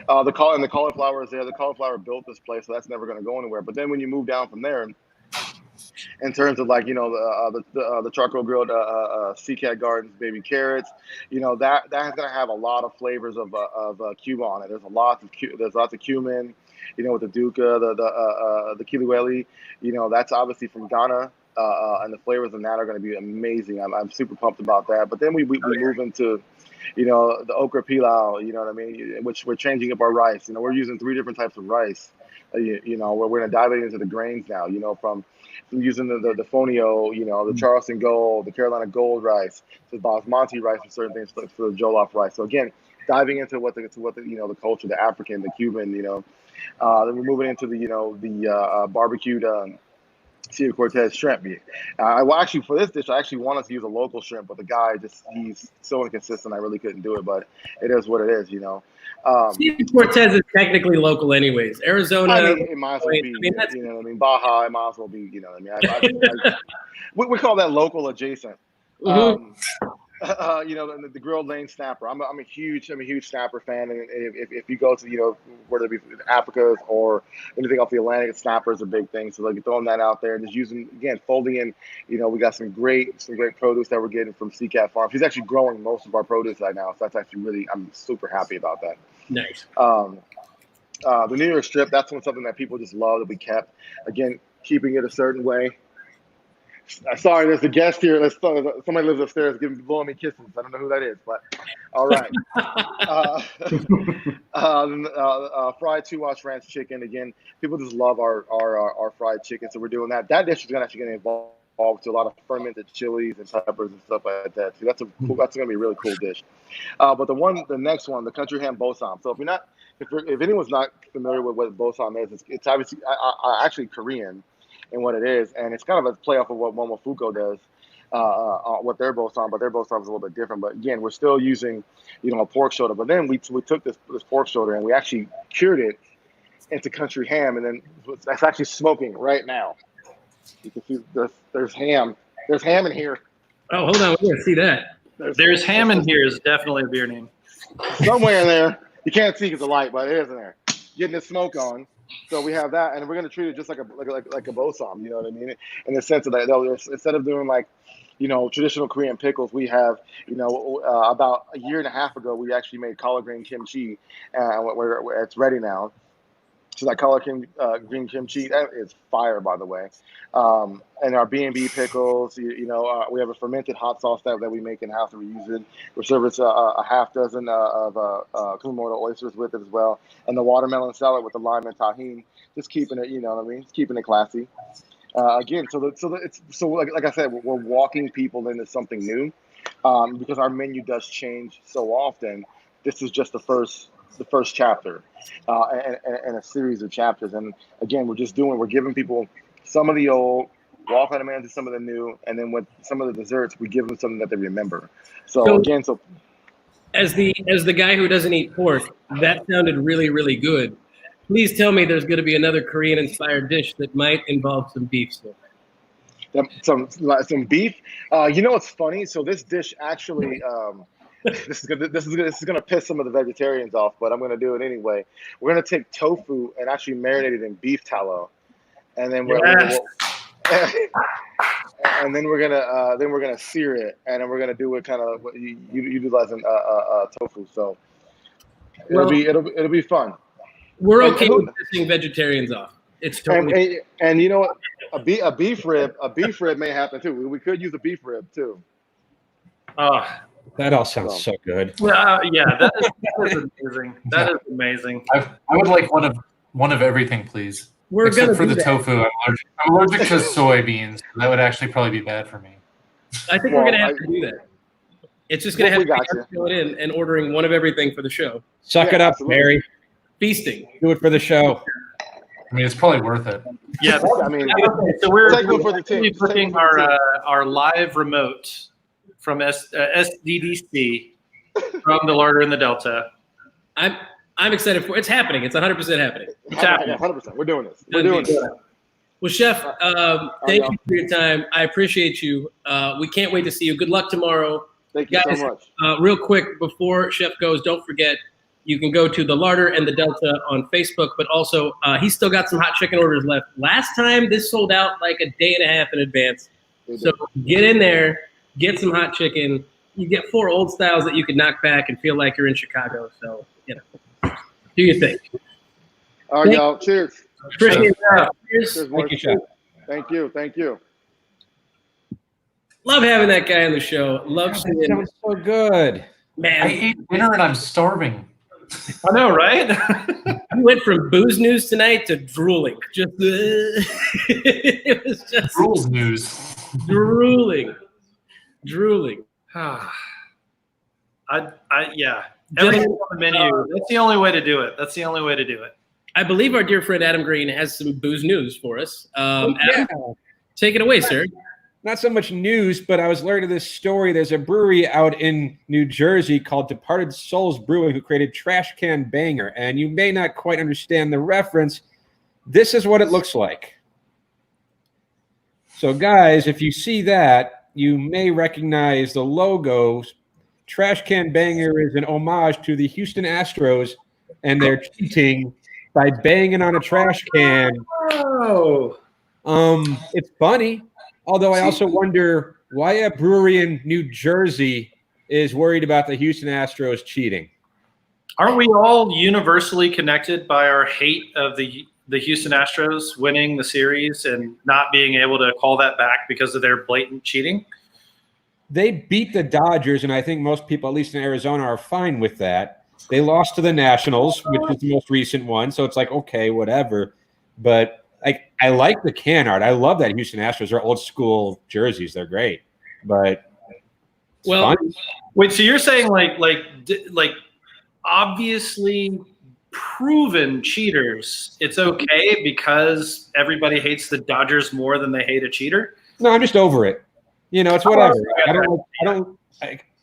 The cauliflower is there. The cauliflower built this place, so that's never going to go anywhere. But then when you move down from there, in terms of like the charcoal grilled sea cat gardens baby carrots, that's gonna have a lot of flavors of Cuba on it. There's lots of cumin, with the duca, the kilueli, that's obviously from Ghana. And the flavors in that are going to be amazing. I'm super pumped about that. But then we move into, the okra pilau, you know what I mean? Which we're changing up our rice. We're using 3 different types of rice. We're going to dive into the grains now. From using the fonio, the Charleston Gold, the Carolina Gold rice, the basmati rice, and certain things for the jollof rice. So again, diving into what the culture, the African, the Cuban, then we're moving into the barbecued Sierra Cortez shrimp. Actually, for this dish, I actually wanted to use a local shrimp, but the guy he's so inconsistent, I really couldn't do it. But it is what it is, Sierra Cortez is technically local, anyways. Arizona. It might as well be. Baja. It might as well be. We call that local adjacent. Mm-hmm. The grilled lane snapper. I'm a huge snapper fan, and if you go to whether it be Africa or anything off the Atlantic, snapper is a big thing. So like throwing that out there and just folding in. We got some great produce that we're getting from Seacat Farms. He's actually growing most of our produce right now, so that's actually I'm super happy about that. Nice. The New York strip. That's something that people just love that we kept. Again, keeping it a certain way. Sorry, there's a guest here. Somebody lives upstairs blowing me kisses. I don't know who that is, but all right. Fried 2-wash ranch chicken. Again, people just love our fried chicken, so we're doing that. That dish is actually going to involve to a lot of fermented chilies and peppers and stuff like that. So that's going to be a really cool dish. But the next one, the country ham bossam. So if anyone's not familiar with what bossam is, it's obviously actually Korean. And what it is, and it's kind of a play off of what Momofuku does, what their bossam, but their bossam is a little bit different. But again, we're still using, a pork shoulder. But then we took this pork shoulder and we actually cured it into country ham, and then that's actually smoking right now. You can see there's ham. There's ham in here. Oh, hold on, we're gonna see that. There's ham in here is definitely a beer name. Somewhere in there, you can't see because of the light, but it is in there. Getting the smoke on. So we have that, and we're going to treat it just like a bossam, you know what I mean? In the sense of that, instead of doing like, traditional Korean pickles, we have, about a year and a half ago, we actually made collard green kimchi, and it's ready now. So that collard green kimchi, that is fire, by the way. And our B&B pickles, we have a fermented hot sauce that we make in-house and we use it. We service a half dozen of Kumamoto oysters with it as well. And the watermelon salad with the lime and tahini, just keeping it, just keeping it classy. Again, like I said, we're walking people into something new because our menu does change so often. This is just the first chapter and a series of chapters. And again, we're giving people some of the old, walking them into some of the new, and then with some of the desserts, we give them something that they remember. So as the guy who doesn't eat pork, that sounded really, really good. Please tell me there's going to be another Korean-inspired dish that might involve some beef still. Some beef. What's funny? So this dish actually. This is gonna piss some of the vegetarians off, but I'm gonna do it anyway. We're gonna take tofu and actually marinate it in beef tallow, and then we're gonna sear it, and then we're gonna do it kind of utilizing tofu. So it'll be fun. We're okay with pissing vegetarians off. It's totally and you know what? A beef rib may happen too. We could use a beef rib too. That all sounds so good. Yeah, that is amazing. That is amazing. I would like one of everything, please. Except for the tofu. I'm allergic to soybeans. That would actually probably be bad for me. I think we're going to have to do that. It's just going to have to fill it in and ordering one of everything for the show. Suck it up, absolutely. Mary. Feasting. Do it for the show. I mean, it's probably worth it. Yeah, I mean, so we're team. putting our live remote from SDDC from the Larder in the Delta I'm excited for it's happening. It's 100% happening. It's happening. 100%. We're doing this. We're doing this. Well, Chef, thank you for your time. I appreciate you. We can't wait to see you. Good luck tomorrow. Thank you Guys, so much. Real quick, before Chef goes, don't forget, you can go to the Larder and the Delta on Facebook, but also he's still got some hot chicken orders left. Last time, this sold out like a day and a half in advance. So get in there, get some hot chicken. You get 4 old styles that you can knock back and feel like you're in Chicago. So, do your thing. All right, y'all. Cheers. Appreciate it. Cheers, Thank you, Chef. Thank you. Thank you. Love having that guy on the show. Love That seeing sounds so good. I man. ate dinner and I'm starving. I know, right? We went from booze news tonight to drooling. Just it was just Rules news. drooling. Yeah. Everything on the menu. That's the only way to do it. I believe our dear friend Adam Green has some booze news for us. Adam, take it away, sir. Not so much news, but I was learning of this story. There's a brewery out in New Jersey called Departed Souls Brewing who created Trash Can Banger. And you may not quite understand the reference. This is what it looks like. So, guys, if you see that, you may recognize the logo. Trash Can Banger is an homage to the Houston Astros and their cheating by banging on a trash can. Oh. It's funny. Although I also wonder why a brewery in New Jersey is worried about the Houston Astros cheating. Aren't we all universally connected by our hate of the Houston Astros winning the series and not being able to call that back because of their blatant cheating? They beat the Dodgers, and I think most people, at least in Arizona, are fine with that. They lost to the Nationals, which was the most recent one, so it's like, okay, whatever. But I like the can art. I love that Houston Astros are old school jerseys. They're great. But Well, fun. Wait, so you're saying like obviously proven cheaters, it's okay because everybody hates the Dodgers more than they hate a cheater? No, I'm just over it. It's whatever.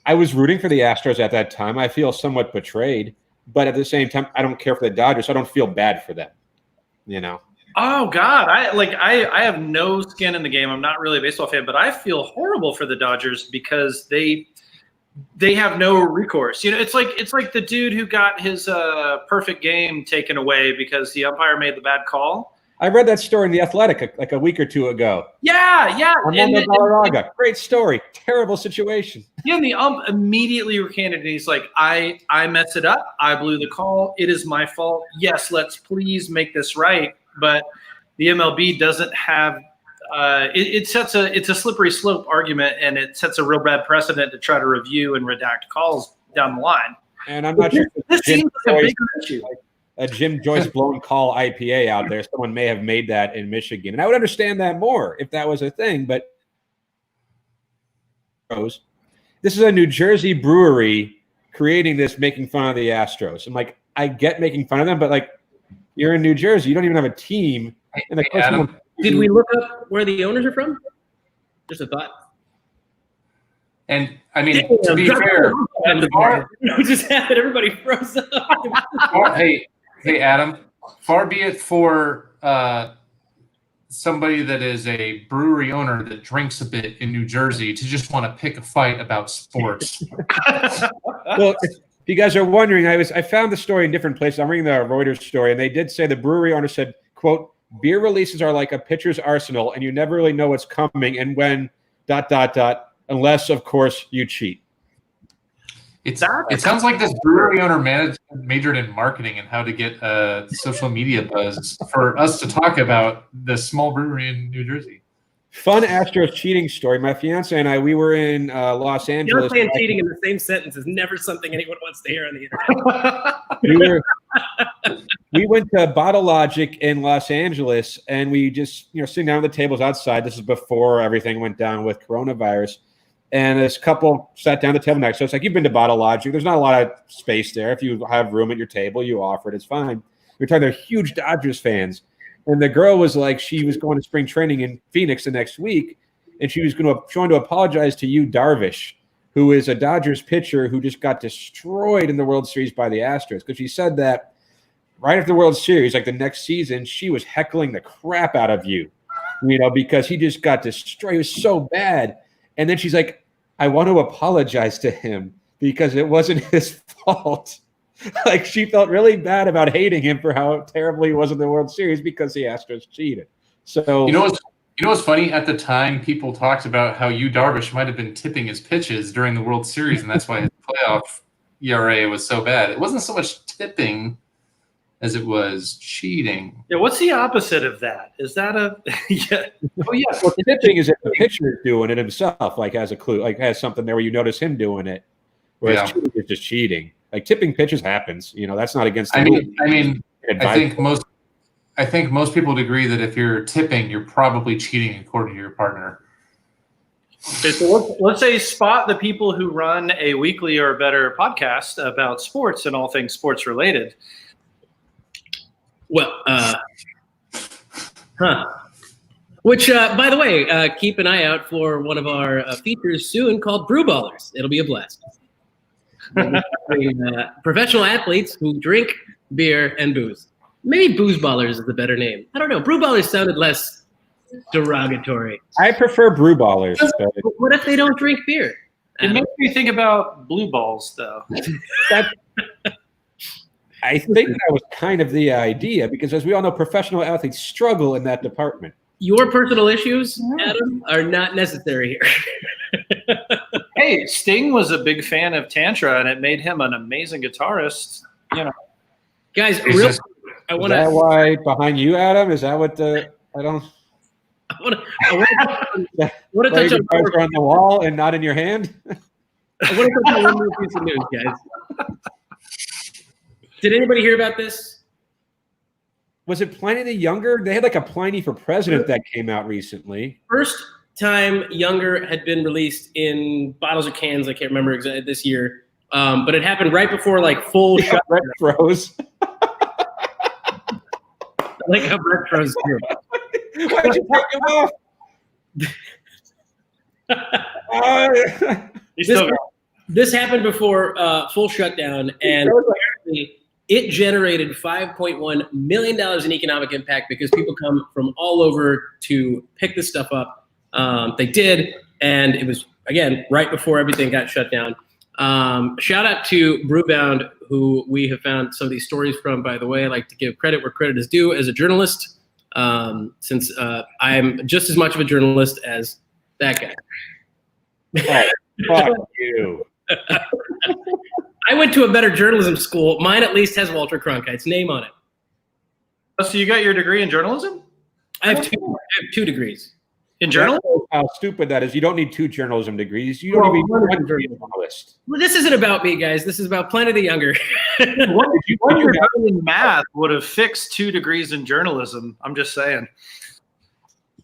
I was rooting for the Astros at that time. I feel somewhat betrayed, but at the same time, I don't care for the Dodgers. So I don't feel bad for them. Oh God, I have no skin in the game. I'm not really a baseball fan, but I feel horrible for the Dodgers because they have no recourse. It's like the dude who got his perfect game taken away because the umpire made the bad call. I read that story in The Athletic like a week or two ago. Yeah. Armando Galarraga. Great story. Terrible situation. Yeah, and the ump immediately recanted, and he's like, I messed it up. I blew the call. It is my fault. Yes, let's please make this right. But the MLB doesn't have it's a slippery slope argument, and it sets a real bad precedent to try to review and redact calls down the line. And I'm not sure This seems like a bigger issue. a Jim Joyce blown call IPA out there. Someone may have made that in Michigan. And I would understand that more if that was a thing. But this is a New Jersey brewery creating this, making fun of the Astros. I'm like, I get making fun of them, but like, you're in New Jersey. You don't even have a team. And the Adam, did we look up where the owners are from? Just a thought. and I mean, to be fair, We just had it. Everybody froze up. hey, Adam, far be it for somebody that is a brewery owner that drinks a bit in New Jersey to just want to pick a fight about sports. Well, if you guys are wondering, I found the story in different places. I'm reading the Reuters story, and they did say the brewery owner said, quote, beer releases are like a pitcher's arsenal, and you never really know what's coming and when, ... unless, of course, you cheat. It sounds like this brewery owner majored in marketing and how to get social media buzz for us to talk about the small brewery in New Jersey. Fun Astros cheating story. My fiance and I, we were in Los Angeles. Saying cheating in the same sentence is never something anyone wants to hear on the internet. We went to Bottle Logic in Los Angeles, and we just, sitting down at the tables outside. This is before everything went down with coronavirus. And this couple sat down at the table next to us. Like, you've been to Bottle Logic. There's not a lot of space there. If you have room at your table, you offer it. It's fine. We're talking, they're huge Dodgers fans. And the girl was like, she was going to spring training in Phoenix the next week, and she was going to apologize to you, Darvish, who is a Dodgers pitcher who just got destroyed in the World Series by the Astros. Because she said that right after the World Series, like the next season, she was heckling the crap out of you, because he just got destroyed. It was so bad. And then she's like, I want to apologize to him because it wasn't his fault. Like, she felt really bad about hating him for how terribly he was in the World Series because the Astros cheated. So what's funny? At the time, people talked about how Yu Darvish might have been tipping his pitches during the World Series, and that's why his playoff ERA was so bad. It wasn't so much tipping as it was cheating. Yeah, what's the opposite of that? Is that a yeah? Oh yeah. Well, tipping is if the pitcher is doing it himself, like has a clue, like has something there where you notice him doing it. Whereas cheating is just cheating. Like tipping pitches happens. That's not against the rule. I think most people would agree that if you're tipping, you're probably cheating according to your partner. Okay, so let's say spot the people who run a weekly or better podcast about sports and all things sports related. Well, Which, by the way, keep an eye out for one of our features soon called Brew Ballers. It'll be a blast. Professional athletes who drink beer and booze. Maybe Booze Ballers is the better name. I don't know. Brew Ballers sounded less derogatory. I prefer Brew Ballers. But what if they don't drink beer? It makes me think about blue balls, though. I think that was kind of the idea because, as we all know, professional athletes struggle in that department. Your personal issues, Adam, are not necessary here. Hey, Sting was a big fan of Tantra, and it made him an amazing guitarist. Guys, I want to. Is that why behind you, Adam? Is that what the? I don't. I want to touch on the wall and not in your hand. I want to touch on one more piece of news, guys. Did anybody hear about this? Was it Pliny the Younger? They had like a Pliny for President that came out recently. First time Younger had been released in bottles or cans. I can't remember exactly this year, but it happened right before like full shut. Brett froze. Like how Brett froze too. Why did you take him off? This happened before full shutdown, and apparently it generated $5.1 million in economic impact because people come from all over to pick this stuff up. They did, and it was, again, right before everything got shut down. Shout out to Brewbound, who we have found some of these stories from, by the way. I like to give credit where credit is due as a journalist, since I'm just as much of a journalist as that guy. Oh, fuck you. I went to a better journalism school. Mine at least has Walter Cronkite's name on it. Oh, so you got your degree in journalism? I have two degrees. In journalism? How stupid that is. You don't need 2 journalism degrees. You don't even need to be a journalist. Well, this isn't about me, guys. This is about Planet the Younger. What you're doing in math would have fixed 2 degrees in journalism. I'm just saying.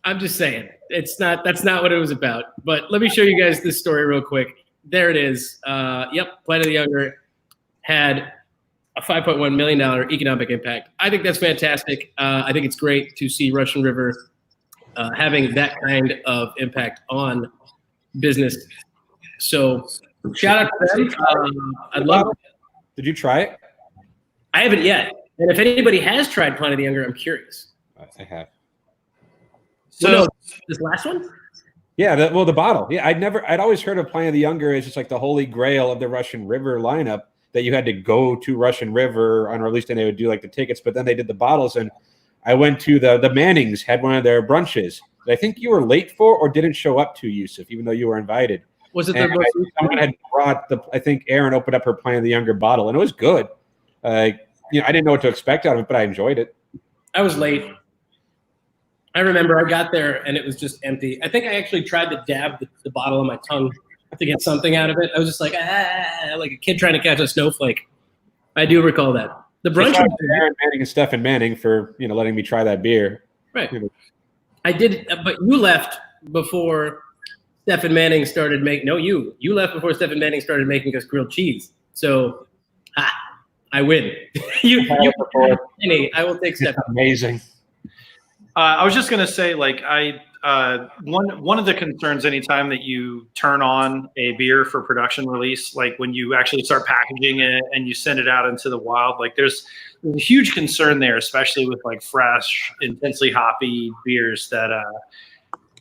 That's not what it was about. But let me show you guys this story real quick. There it is. Yep, Planet the Younger had a $5.1 million economic impact. I think that's fantastic. I think it's great to see Russian River having that kind of impact on business. So shout out to them. I'd love it. Did you try it? I haven't yet. And if anybody has tried Planet the Younger, I'm curious. I have. So this last one? Yeah, the bottle. Yeah, I'd always heard of Pliny the Younger as just like the holy grail of the Russian River lineup, that you had to go to Russian River, or at least they would do like the tickets, but then they did the bottles. And I went to the Mannings, had one of their brunches that I think you were late for or didn't show up to, Yusuf, even though you were invited. Was it someone had brought I think Erin opened up her Pliny the Younger bottle, and it was good. I didn't know what to expect out of it, but I enjoyed it. I was late. I remember I got there and it was just empty. I think I actually tried to dab the bottle on my tongue to get something out of it. I was just like a kid trying to catch a snowflake. I do recall that. The brunch. Aaron Manning and Stephen Manning for letting me try that beer. Right. I did, but you left before Stephen Manning started making. No, you left before Stephen Manning started making us grilled cheese. So, I win. I will take Stephen. Amazing. I was just gonna say, like, I one of the concerns anytime that you turn on a beer for production release, like when you actually start packaging it and you send it out into the wild, like there's a huge concern there, especially with like fresh, intensely hoppy beers that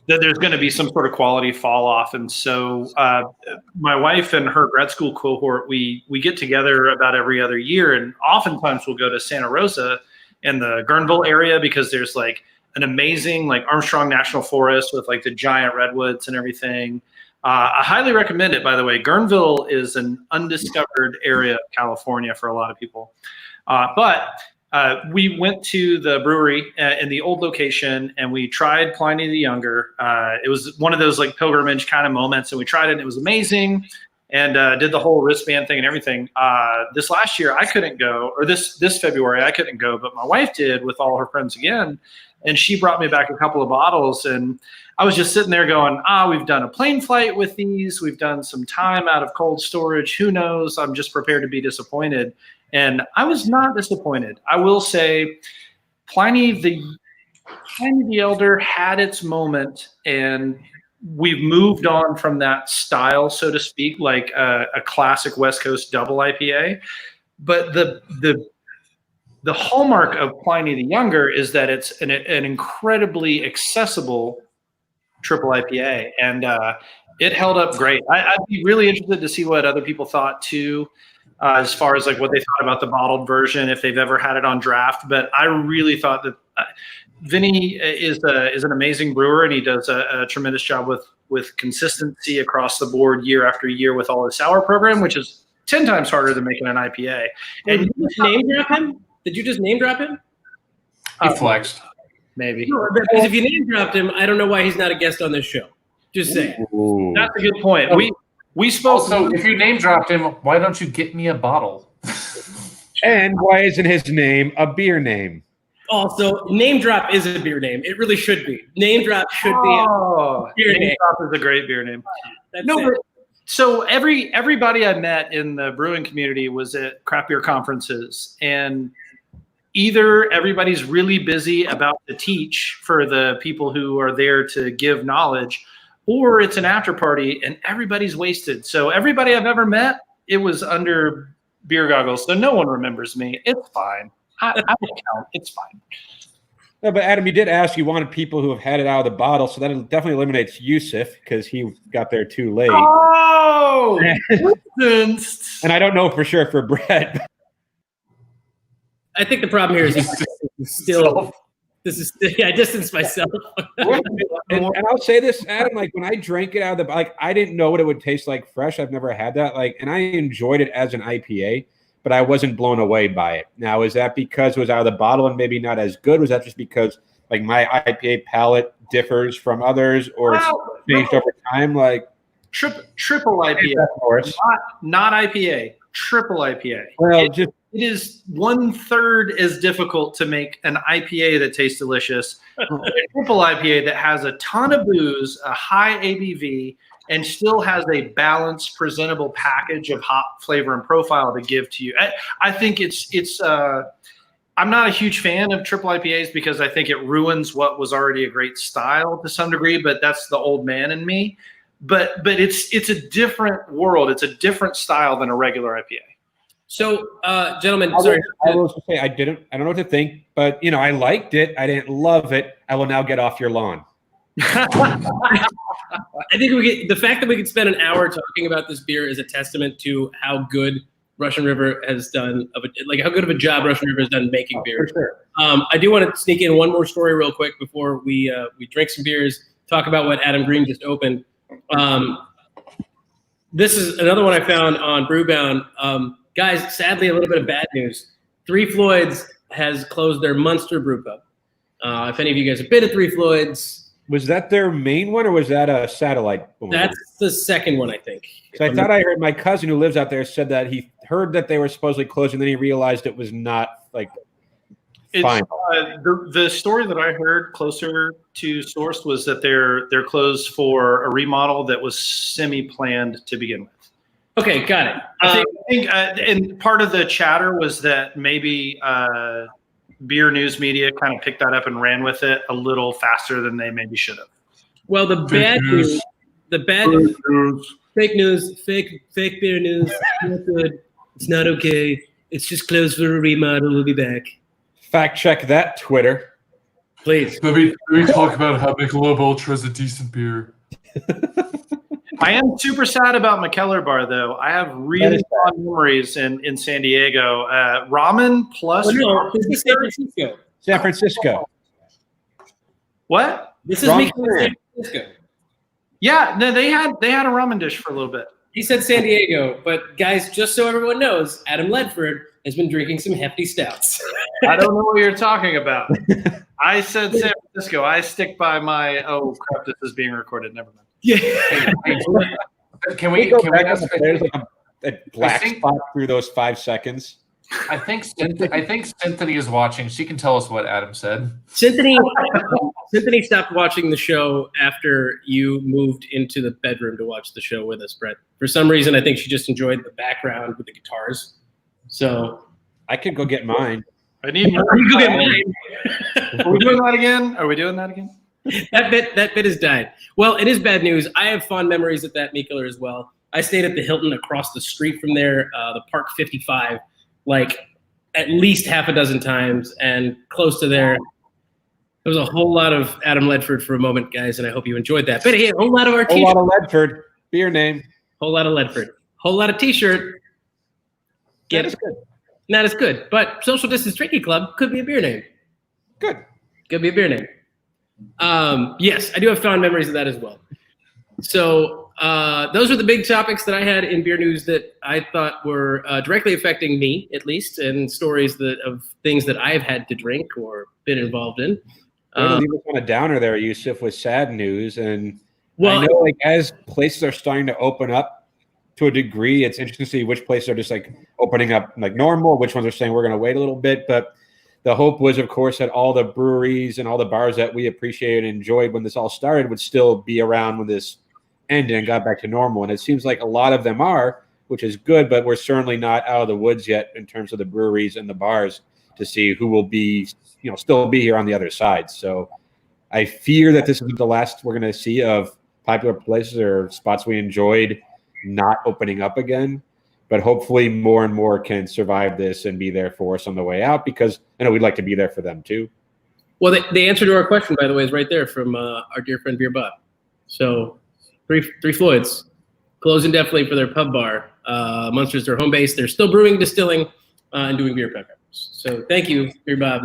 there's going to be some sort of quality fall off. And so my wife and her grad school cohort, we get together about every other year, and oftentimes we'll go to Santa Rosa in the Guerneville area because there's like an amazing like Armstrong National Forest with like the giant redwoods and everything. I highly recommend it, by the way. Guerneville is an undiscovered area of California for a lot of people. But we went to the brewery in the old location and we tried Pliny the Younger. It was one of those like pilgrimage kind of moments, and we tried it and it was amazing, and did the whole wristband thing and everything. This last year I couldn't go, or this February I couldn't go, but my wife did with all her friends again, and she brought me back a couple of bottles, and I was just sitting there going, we've done a plane flight with these, we've done some time out of cold storage, who knows, I'm just prepared to be disappointed. And I was not disappointed. I will say Pliny the Elder had its moment, and we've moved on from that style, so to speak, like a classic West Coast double IPA. But the hallmark of Pliny the Younger is that it's an incredibly accessible triple IPA, and it held up great. I'd be really interested to see what other people thought too. As far as like what they thought about the bottled version, if they've ever had it on draft. But I really thought that Vinny is an amazing brewer, and he does a tremendous job with consistency across the board year after year with all his sour program, which is 10 times harder than making an IPA. And did you just name drop him? Did you just name drop him? He flexed. Maybe. No, because if you name dropped him, I don't know why he's not a guest on this show. Just saying. Ooh. That's a good point. We spoke. Also, if you name dropped him, why don't you get me a bottle? And why isn't his name a beer name? Also, name drop is a beer name. It really should be. Name drop should be a beer Name name. Drop is a great beer name. That's No, it. but so everybody I met in the brewing community was at craft beer conferences, and either everybody's really busy about to teach for the people who are there to give knowledge, or it's an after party and everybody's wasted. So everybody I've ever met, it was under beer goggles, so no one remembers me. It's fine. I don't count. It's fine. No, but Adam, you did ask. You wanted people who have had it out of the bottle, so that definitely eliminates Yusuf because he got there too late. Oh, distanced. And I don't know for sure for Brett. I think the problem here is I distanced myself. and I'll say this, Adam, like when I drank it out of the I didn't know what it would taste like fresh. I've never had that. And I enjoyed it as an IPA, but I wasn't blown away by it. Now, is that because it was out of the bottle and maybe not as good? Was that just because like my IPA palate differs from others, or it's changed over time? Like triple IPA, not IPA. Triple IPA. Well, it is 1/3 as difficult to make an IPA that tastes delicious, a triple IPA that has a ton of booze, a high ABV, and still has a balanced, presentable package of hop flavor and profile to give to you. I think it's. I'm not a huge fan of triple IPAs because I think it ruins what was already a great style to some degree. But that's the old man in me. But it's a different world. It's a different style than a regular IPA. So, gentlemen, I will say I don't know what to think, but I liked it. I didn't love it. I will now get off your lawn. I think the fact that we could spend an hour talking about this beer is a testament to how good Russian River has done how good of a job Russian River has done making beer. For sure. I do want to sneak in one more story real quick before we drink some beers, talk about what Adam Green just opened. This is another one I found on Brewbound. Guys, sadly, a little bit of bad news. Three Floyds has closed their Munster brew pub. If any of you guys have been to Three Floyds. Was that their main one, or was that a satellite one? That's the second one, I think. So I thought I heard my cousin who lives out there said that he heard that they were supposedly closing, then he realized it was not fine. The story that I heard closer to source was that they're closed for a remodel that was semi-planned to begin with. Okay, got it. I think and part of the chatter was that maybe Beer News Media kind of picked that up and ran with it a little faster than they maybe should have. Well, the bad news, fake news, fake beer news. Not good. It's not okay. It's just closed for a remodel. We'll be back. Fact check that, Twitter. Please. Let me talk about how Michelob Ultra is a decent beer. I am super sad about McKellar Bar, though. I have really fond memories in San Diego. Ramen plus. Oh, no, this is San Francisco. San Francisco. What? This is Wrong me from San brand. Francisco. Yeah, no, they had a ramen dish for a little bit. He said San Diego, but guys, just so everyone knows, Adam Ledford has been drinking some hefty stouts. I don't know what you're talking about. I said San Francisco. I stick by my. Oh crap! This is being recorded. Never mind. Yeah. Can we ask? There's like a black think- spot through those 5 seconds. I think Cynthia is watching. She can tell us what Adam said. Cynthia stopped watching the show after you moved into the bedroom to watch the show with us, Brett. For some reason, I think she just enjoyed the background with the guitars. So I could go get mine. I need more. you go get mine. Are we doing that again? Are we doing that again? That bit has died. Well, it is bad news. I have fond memories at that Mikkeller as well. I stayed at the Hilton across the street from there, the Park 55, like at least half a dozen times, and close to there. There was a whole lot of Adam Ledford for a moment, guys, and I hope you enjoyed that. But hey, a whole lot of our Whole t-shirt. lot of Ledford. Beer name. Whole lot of Ledford. Whole lot of t-shirt. Get That is it? good. Not as good. But Social Distance Drinking Club could be a beer name. Good. Could be a beer name. Yes, I do have fond memories of that as well. So those are the big topics that I had in beer news that I thought were directly affecting me, at least, and stories of things that I've had to drink or been involved in. Way to leave us on a downer there, Yusuf, with sad news. And Well, I know, like, as places are starting to open up to a degree, it's interesting to see which places are just like opening up like normal, which ones are saying we're going to wait a little bit. But the hope was, of course, that all the breweries and all the bars that we appreciated and enjoyed when this all started would still be around when this ended and got back to normal. And it seems like a lot of them are, which is good, but we're certainly not out of the woods yet in terms of the breweries and the bars to see who will be, still be here on the other side. So I fear that this is the last we're going to see of popular places or spots we enjoyed not opening up again. But hopefully more and more can survive this and be there for us on the way out, because I know we'd like to be there for them too. well, the answer to our question, by the way, is right there from our dear friend Beer Bob. So Three Floyds, closing definitely for their pub bar. Munster's their home base. They're still brewing, distilling, and doing beer pickups. So thank you, Beer Bob,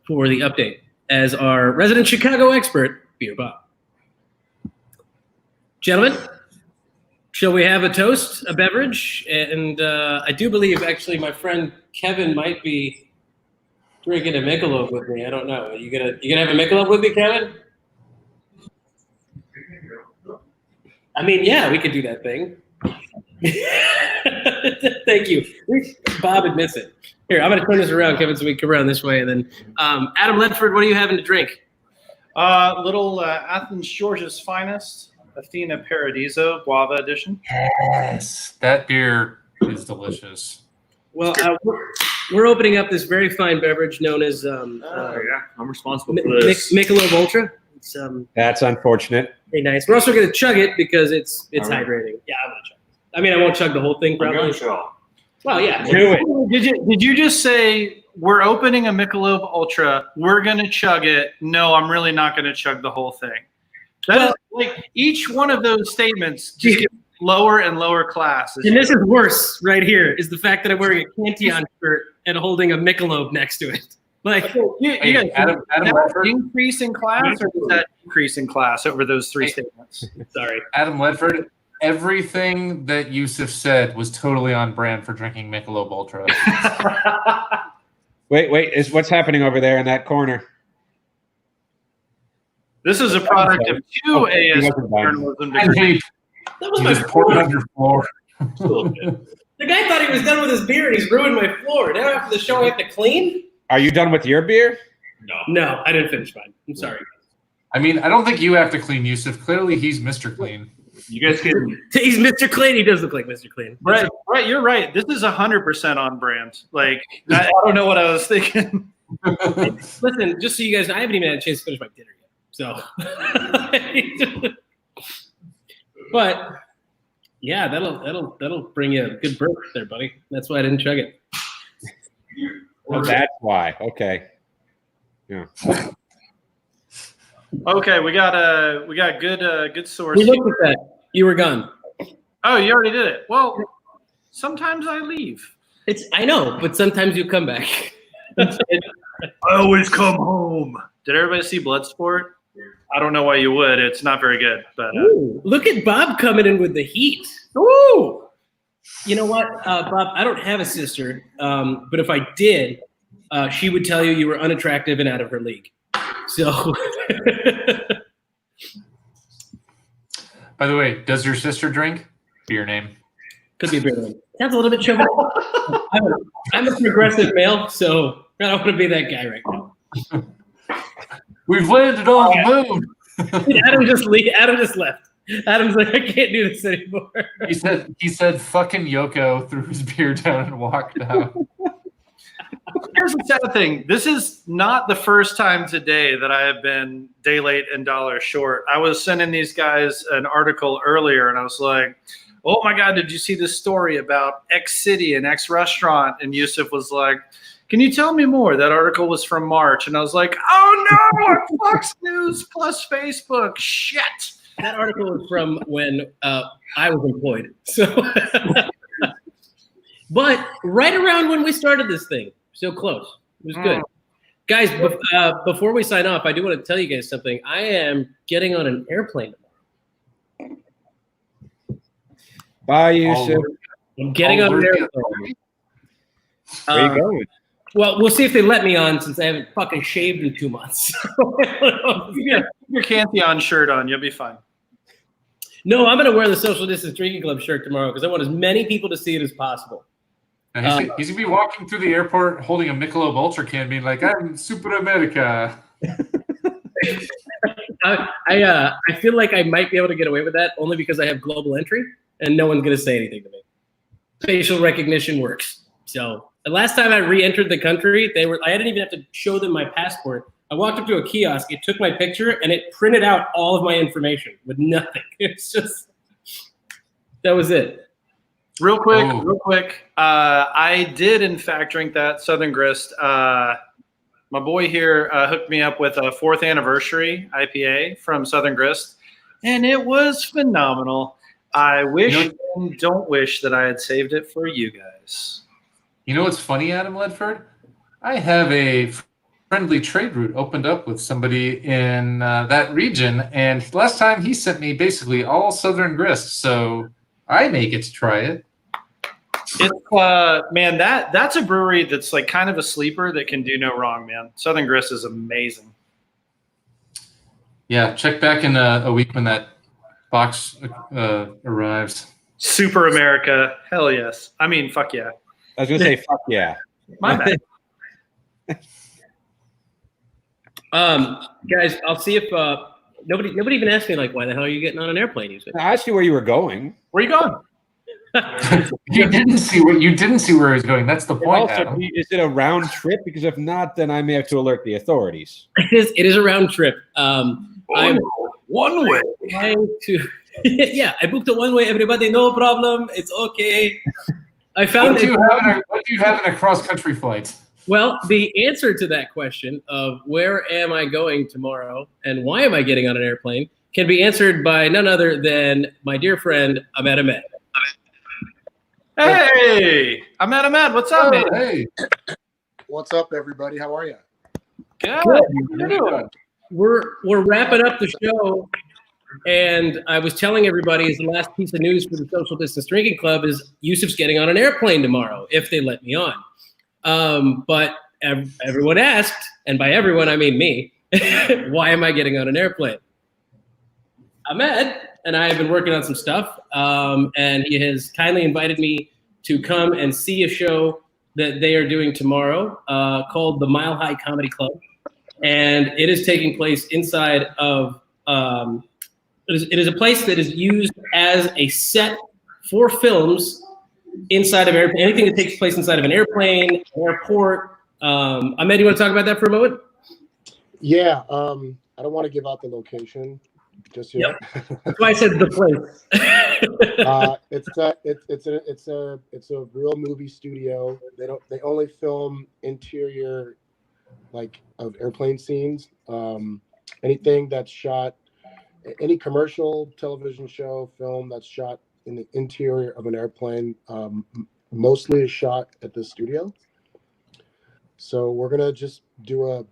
for the update. As our resident Chicago expert, Beer Bob. Gentlemen, shall we have a toast, a beverage? And I do believe, actually, my friend Kevin might be drinking a Michelob with me. I don't know. You gonna have a Michelob with me, Kevin? I mean, yeah, we could do that thing. Thank you. Bob admits it. Here, I'm going to turn this around, Kevin, so we can come around this way. And then, Adam Ledford, what are you having to drink? Little Athens, Georgia's finest, Athena Paradiso Guava edition. Yes, that beer is delicious. Well, we're opening up this very fine beverage known as yeah, I'm responsible for this. Michelob Ultra. It's That's unfortunate. very nice. We're also going to chug it because it's hydrating. Yeah, I'm going to chug it. I mean, I won't chug the whole thing, I'm probably. going to show. Well, yeah. Do it. Did you just say we're opening a Michelob Ultra? We're gonna chug it. No, I'm really not gonna chug the whole thing. That is, like, each one of those statements just gets lower and lower class. And this is worse right here, is the fact that I'm wearing a Cantillon shirt and holding a Michelob next to it. Like, Hey, guys, Adam does that Ledford, increase in class, or does that increase in class over those three statements? sorry. Adam Ledford, everything that Yusuf said was totally on brand for drinking Michelob Ultra. Wait, is what's happening over there in that corner? This is a product of two Oh, he AS wasn't done. journalism And degrees. That was you my just poured it on your floor. The guy thought he was done with his beer and he's ruined my floor. Now after the show I have to clean? Are you done with your beer? No, I didn't finish mine. I'm sorry. I mean, I don't think you have to clean Yusuf. Clearly, he's Mr. Clean. You guys can. He's Mr. Clean. He does look like Mr. Clean. Right, you're right. This is 100% on brand. Like, I don't know what I was thinking. Listen, just so you guys know, I haven't even had a chance to finish my dinner yet. So, but yeah, that'll bring you a good burp there, buddy. That's why I didn't chug it. Oh, that's why. Okay. Yeah. Okay, we got good source. We looked at that. You were gone. Oh, you already did it. Well, sometimes I leave. I know, but sometimes you come back. I always come home. Did everybody see Bloodsport? I don't know why you would. It's not very good. But Ooh, look at Bob coming in with the heat. Ooh. You know what, Bob? I don't have a sister, but if I did, she would tell you were unattractive and out of her league. So. By the way, does your sister drink? Beer name. Could be a beer name. That's a little bit chauvinistic. I'm a progressive male, so I don't want to be that guy right now. We've landed on the moon. Adam just left. Adam's like, I can't do this anymore. He said fucking Yoko, threw his beer down and walked out. here's the sad thing. This is not the first time today that I have been day late and dollar short. I was sending these guys an article earlier, and I was like, oh my God, did you see this story about X city and X restaurant? And Yusuf was like, can you tell me more? That article was from March. And I was like, oh no, Fox News plus Facebook. Shit. That article was from when I was employed. So, but right around when we started this thing, so close. It was good. Guys, before we sign off, I do want to tell you guys something. I am getting on an airplane tomorrow. Bye, Yusuf. I'm getting on an airplane. Where are you going? Well, we'll see if they let me on since I haven't fucking shaved in 2 months. Yeah, your Cantillon shirt on. You'll be fine. No, I'm going to wear the Social Distance Drinking Club shirt tomorrow because I want as many people to see it as possible. Now he's going to be walking through the airport holding a Michelob Ultra can, being like, I'm Super America. I feel like I might be able to get away with that only because I have global entry and no one's going to say anything to me. Facial recognition works. So the last time I re-entered the country, I didn't even have to show them my passport. I walked up to a kiosk, it took my picture, and it printed out all of my information with nothing. It's just, that was it. Real quick. I did, in fact, drink that Southern Grist. My boy here hooked me up with a 4th anniversary IPA from Southern Grist, and it was phenomenal. I wish and don't wish that I had saved it for you guys. You know what's funny, Adam Ledford? I have a friendly trade route opened up with somebody in that region, and last time he sent me basically all Southern Grist, so I may get to try it. It's man, that's a brewery that's like kind of a sleeper that can do no wrong, man. Southern Grist is amazing. Yeah, check back in a week when that box arrives. Super America, hell yes. I mean, fuck yeah. I was going to say, fuck yeah. My bad. Guys, I'll see if nobody even asked me like, why the hell are you getting on an airplane? I asked you where you were going. Where you going? You didn't see where he was going. That's the point, Also, Adam. is it a round trip? Because if not, then I may have to alert the authorities. It is a round trip. I'm One way. trying to. Yeah, I booked a one-way. Everybody, no problem. It's okay. I found What do you have in a cross-country flight? Well, the answer to that question of where am I going tomorrow and why am I getting on an airplane can be answered by none other than my dear friend Ahmed Ahmed. Hey, Ahmed, what's up, man? Hey. What's up, everybody? How are you? Good. How you doing? We're wrapping up the show, and I was telling everybody as the last piece of news for the Social Distance Drinking Club is Yusuf's getting on an airplane tomorrow if they let me on. But everyone asked, and by everyone I mean me, why am I getting on an airplane? Ahmed and I have been working on some stuff, and he has kindly invited me to come and see a show that they are doing tomorrow called the Mile High Comedy Club. And it is taking place inside of, it is a place that is used as a set for films inside of anything that takes place inside of an airplane, an airport. Ahmed, you want to talk about that for a moment? Yeah. don't want to give out the location just yet. That's why I said the place. It's a real movie studio. They only film interior, like, of airplane scenes. Anything that's shot, any commercial, television show, film that's shot in the interior of an airplane, mostly is shot at this studio. So we're gonna just do a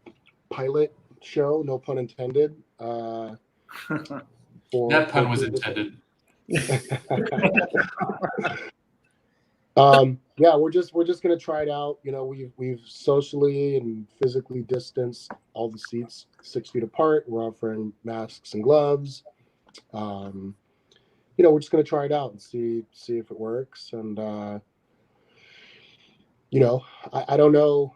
pilot show, no pun intended. That pun was intended. Yeah, we're just gonna try it out. You know, we've socially and physically distanced all the seats 6 feet apart. We're offering masks and gloves. You know, we're just gonna try it out and see if it works. And you know, I don't know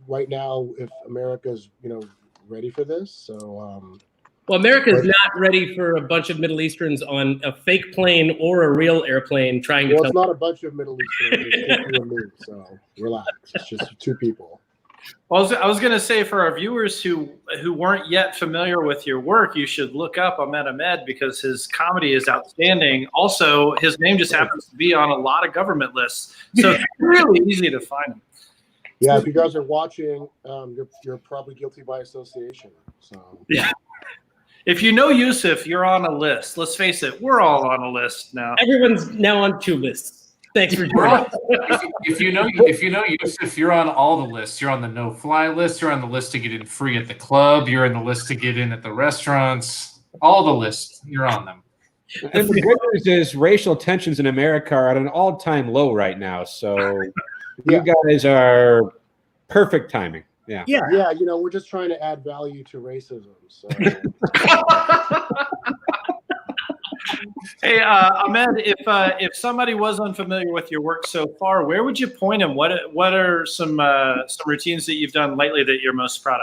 right now if America's, you know, ready for this. So well, America's not ready for a bunch of Middle Easterns on a fake plane or a real airplane trying to. Well, it's not a bunch of Middle Easterners. It's just you and me, so relax. It's just 2 people. Well, I was going to say, for our viewers who weren't yet familiar with your work, you should look up Ahmed because his comedy is outstanding. Also, his name just happens to be on a lot of government lists, so it's really easy to find him. Yeah, if you guys are watching, you're probably guilty by association. So yeah. If you know Yusuf, you're on a list. Let's face it, we're all on a list now. Everyone's now on 2 lists. Thanks for joining. If you know Yusuf, you're on all the lists. You're on the no-fly list. You're on the list to get in free at the club. You're on the list to get in at the restaurants. All the lists, you're on them. And the good news is racial tensions in America are at an all-time low right now. So you guys are perfect timing. Yeah. Yeah, you know, we're just trying to add value to racism. So hey, Ahmed, if somebody was unfamiliar with your work so far, where would you point them? What are some routines that you've done lately that you're most proud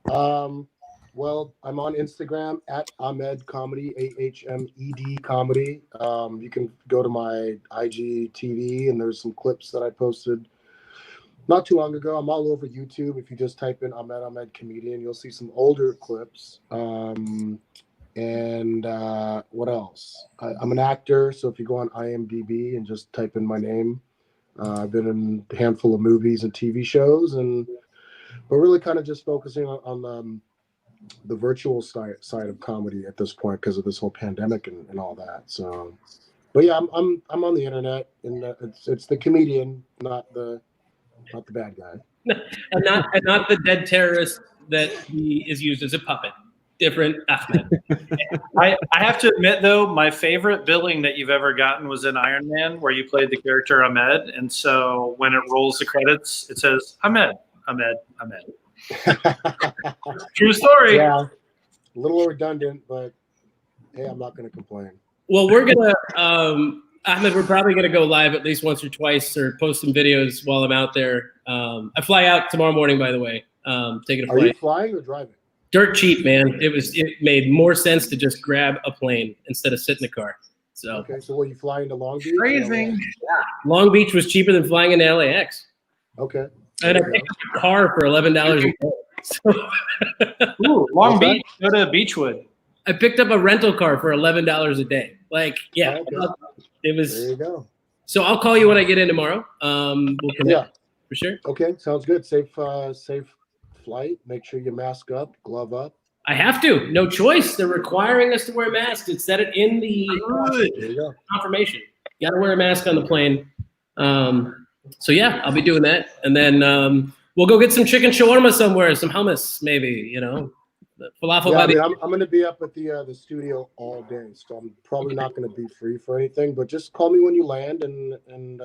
of? Well, I'm on Instagram at Ahmed Comedy, AHMED Comedy. You can go to my IGTV, and there's some clips that I posted not too long ago. I'm all over YouTube. If you just type in Ahmed Comedian, you'll see some older clips. And what else? I'm an actor, so if you go on IMDb and just type in my name, I've been in a handful of movies and TV shows, and we're really kind of just focusing on the virtual side of comedy at this point because of this whole pandemic and all that. So, but yeah, I'm on the internet, and it's the comedian, not the bad guy, and not the dead terrorist that he is used as a puppet. Different Ahmed. I have to admit, though, my favorite billing that you've ever gotten was in Iron Man, where you played the character Ahmed, and so when it rolls the credits, it says Ahmed. True story. Yeah, a little redundant, but hey, I'm not going to complain. Well, we're gonna Ahmed, we're probably gonna go live at least once or twice, or post some videos while I'm out there. I fly out tomorrow morning, by the way. Taking a flight. Are you flying or driving? Dirt cheap, man. It made more sense to just grab a plane instead of sit in the car. So okay, so were you flying to Long Beach? Crazy. Yeah. Long Beach was cheaper than flying into LAX. Okay. And I picked up a car for $11 a day. So, ooh, Long Beach, go to Beachwood. I picked up a rental car for $11 a day. Like, yeah, okay. It was. There you go. So I'll call you when I get in tomorrow. We'll connect for sure. Okay, sounds good. Safe flight. Make sure you mask up, glove up. I have to. No choice. They're requiring us to wear masks. It said it in the confirmation. You got to wear a mask on the plane. So yeah, I'll be doing that, and then we'll go get some chicken shawarma somewhere, some hummus, maybe. You know, falafel. Yeah, I'm going to be up at the studio all day, so I'm probably not going to be free for anything. But just call me when you land, and you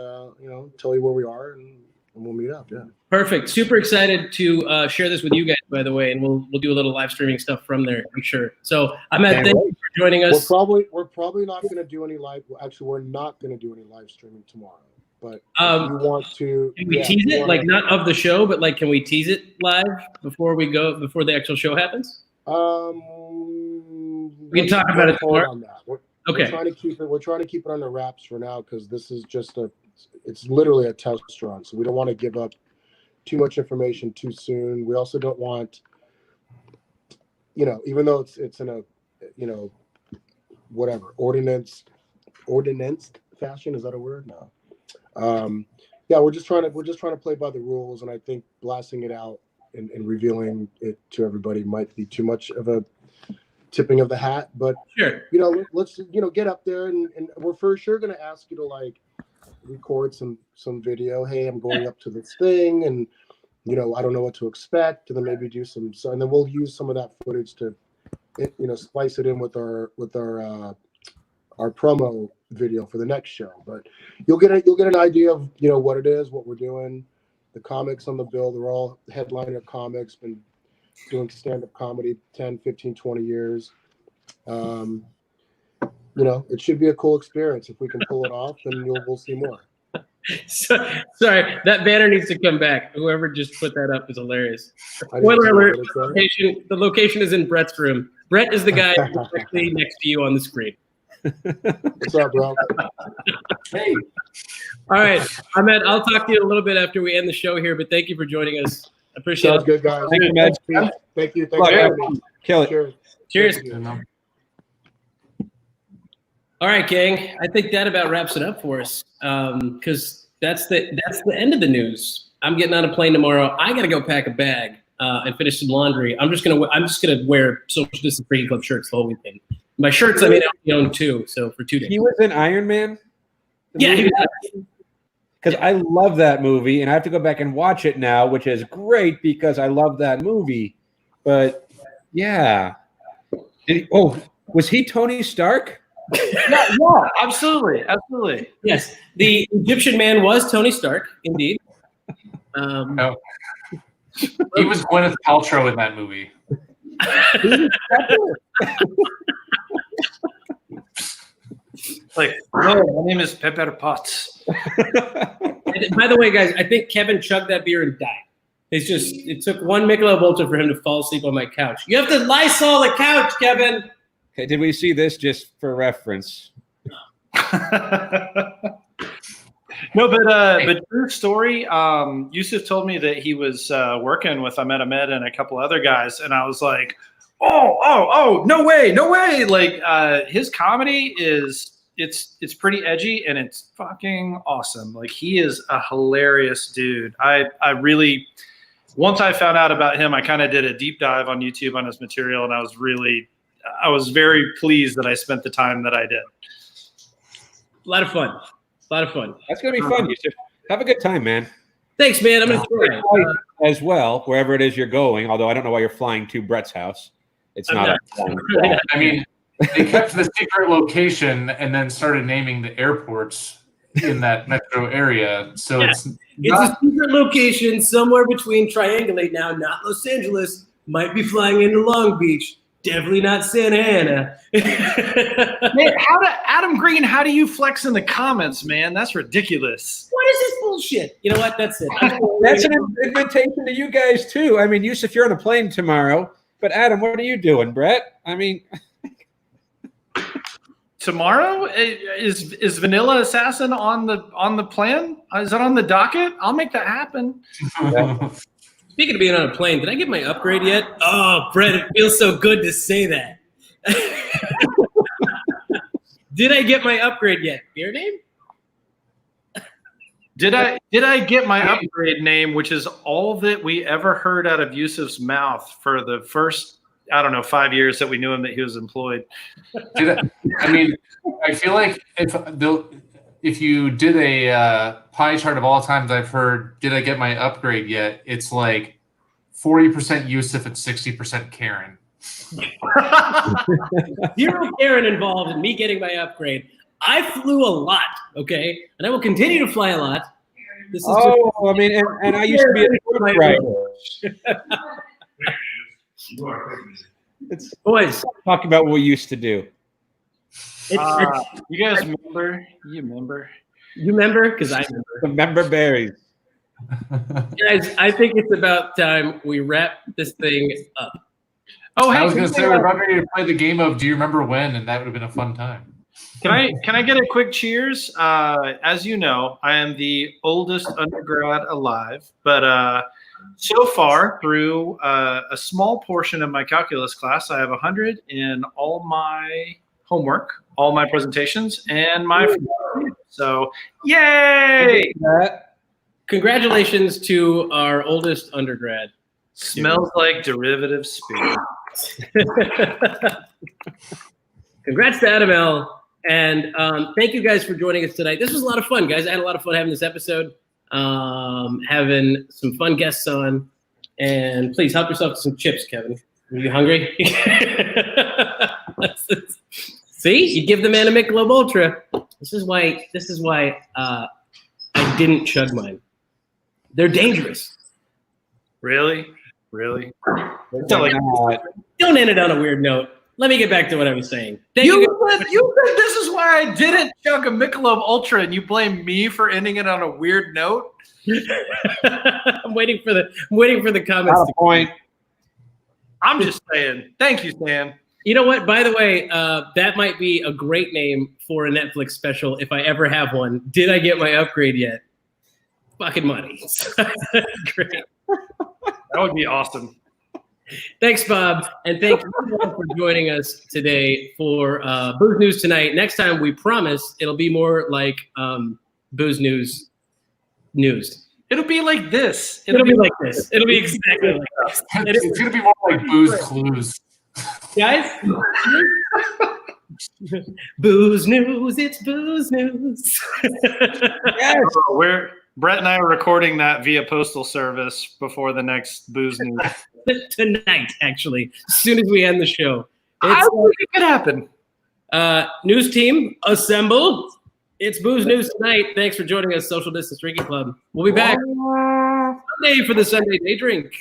know, tell you where we are, and we'll meet up. Yeah. Perfect. Super excited to share this with you guys, by the way, and we'll do a little live streaming stuff from there, I'm sure. So Ahmed, thank you for joining us. We're probably not going to do any live. Actually, we're not going to do any live streaming tomorrow. But if you want to, can we tease it? Like, not of the show, but like, can we tease it live before the actual show happens? We can talk about it tomorrow. On that. We're trying to keep it under wraps for now, because this is just it's literally a test run, so we don't want to give up too much information too soon. We also don't want even though it's in a, whatever ordinanced fashion, is that a word? No. Yeah, we're just trying to play by the rules, and I think blasting it out and revealing it to everybody might be too much of a tipping of the hat. But Sure. let's get up there, and we're for sure going to ask you to like record some video. Hey, I'm going up to this thing, and I don't know what to expect, and then maybe do and then we'll use some of that footage to splice it in with our promo video for the next show. But you'll get an idea of what it is, what we're doing. The comics on the bill, they're all headliner comics, been doing stand-up comedy 10, 15, 20 years. It should be a cool experience. If we can pull it off, then we'll see more. Sorry, that banner needs to come back. Whoever just put that up is hilarious. Spoiler alert, the location is in Brett's room. Brett is the guy directly next to you on the screen. What's up, bro? Hey. All right, Ahmed, I'll talk to you a little bit after we end the show here, but thank you for joining us. I appreciate Sounds it. good, guys. Thank you, man. Thank you. Kill it. Cheers. Cheers. All right, gang. I think that about wraps it up for us, because that's the end of the news. I'm getting on a plane tomorrow. I got to go pack a bag and finish some laundry. I'm just gonna wear social distance Freaky Club shirts the whole weekend. My shirts I made out my own too, so for 2 days. He was in Iron Man. Yeah, because I love that movie, and I have to go back and watch it now, which is great because I love that movie. But yeah, was he Tony Stark? Yeah, absolutely. Yes, the Egyptian man was Tony Stark, indeed. No. He was Gwyneth Paltrow in that movie. Like, hello, my name is Pepper Potts. By the way, guys, I think Kevin chugged that beer and died. It took one Michelob Ultra for him to fall asleep on my couch. You have to Lysol the couch, Kevin. Okay, did we see this just for reference? No, but true story. Yusuf told me that he was working with Ahmed and a couple other guys, and I was like, oh, no way. Like his comedy it's pretty edgy and it's fucking awesome. Like he is a hilarious dude. I really, once I found out about him, I kind of did a deep dive on YouTube on his material, and I was very pleased that I spent the time that I did. A lot of fun. That's gonna be fun. Yusuf. Have a good time, man. Thanks, man. I'm gonna try it. As well, wherever it is you're going. Although I don't know why you're flying to Brett's house. It's not. I mean, they kept the secret location and then started naming the airports in that metro area. So Yeah. it's a secret location somewhere between Triangulate now, not Los Angeles. Might be flying into Long Beach. Definitely not Santa Ana. Man, Adam Green, how do you flex in the comments, man? That's ridiculous. What is this bullshit? You know what? That's it. That's an invitation to you guys too. I mean, Yusuf, you're on a plane tomorrow. But Adam, what are you doing, Brett? I mean, tomorrow is Vanilla Assassin on the plan? Is that on the docket? I'll make that happen. Speaking of being on a plane, did I get my upgrade yet? Oh, Brett, it feels so good to say that. Did I get my upgrade yet? Beer name? Did I get my upgrade name, which is all that we ever heard out of Yusuf's mouth for the first, 5 years that we knew him, that he was employed. I feel like if you did a pie chart of all times I've heard, did I get my upgrade yet? It's like 40% Yusuf and 60% Karen. Zero Karen involved in me getting my upgrade. I flew a lot, okay? And I will continue to fly a lot. This is and I used to be a truck driver. It's boys talking about what we used to do. You guys remember? You remember? Because I remember berries. Guys, I think it's about time we wrap this thing up. Oh, hey, I was going to say we're about ready to play the game of Do You Remember When? And that would have been a fun time. Can I get a quick cheers? As you know, I am the oldest undergrad alive, but so far through a small portion of my calculus class, I have 100 in all my homework, all my presentations, and my so yay! Congratulations to our oldest undergrad. Smells like derivative spirit. Congrats to Adam L. And thank you guys for joining us tonight. This was a lot of fun, guys. I had a lot of fun having this episode, having some fun guests on. And please help yourself to some chips, Kevin. Are you hungry? See, you give the man a Michelob Ultra. This is why I didn't chug mine. They're dangerous. Really? Don't end it on a weird note. Let me get back to what I was saying. You said this is why I didn't chug a Michelob Ultra, and you blame me for ending it on a weird note. I'm waiting for the comments. Not a point. I'm just saying. Thank you, Sam. You know what? By the way, that might be a great name for a Netflix special if I ever have one. Did I get my upgrade yet? Fucking money. Great. That would be awesome. Thanks, Bob. And thank you all for joining us today for Booze News Tonight. Next time, we promise it'll be more like Booze News. It'll be like this. It'll be like this. It'll be exactly like this. It's going to be more like Booze Clues. Guys? Booze News. It's Booze News. Yes. Brett and I are recording that via postal service before the next Booze News. Tonight, actually, as soon as we end the show. I think it could happen. News team, assemble. It's Booze News Tonight. Thanks for joining us, Social Distance Drinking Club. We'll be back Sunday for the Sunday Day Drink.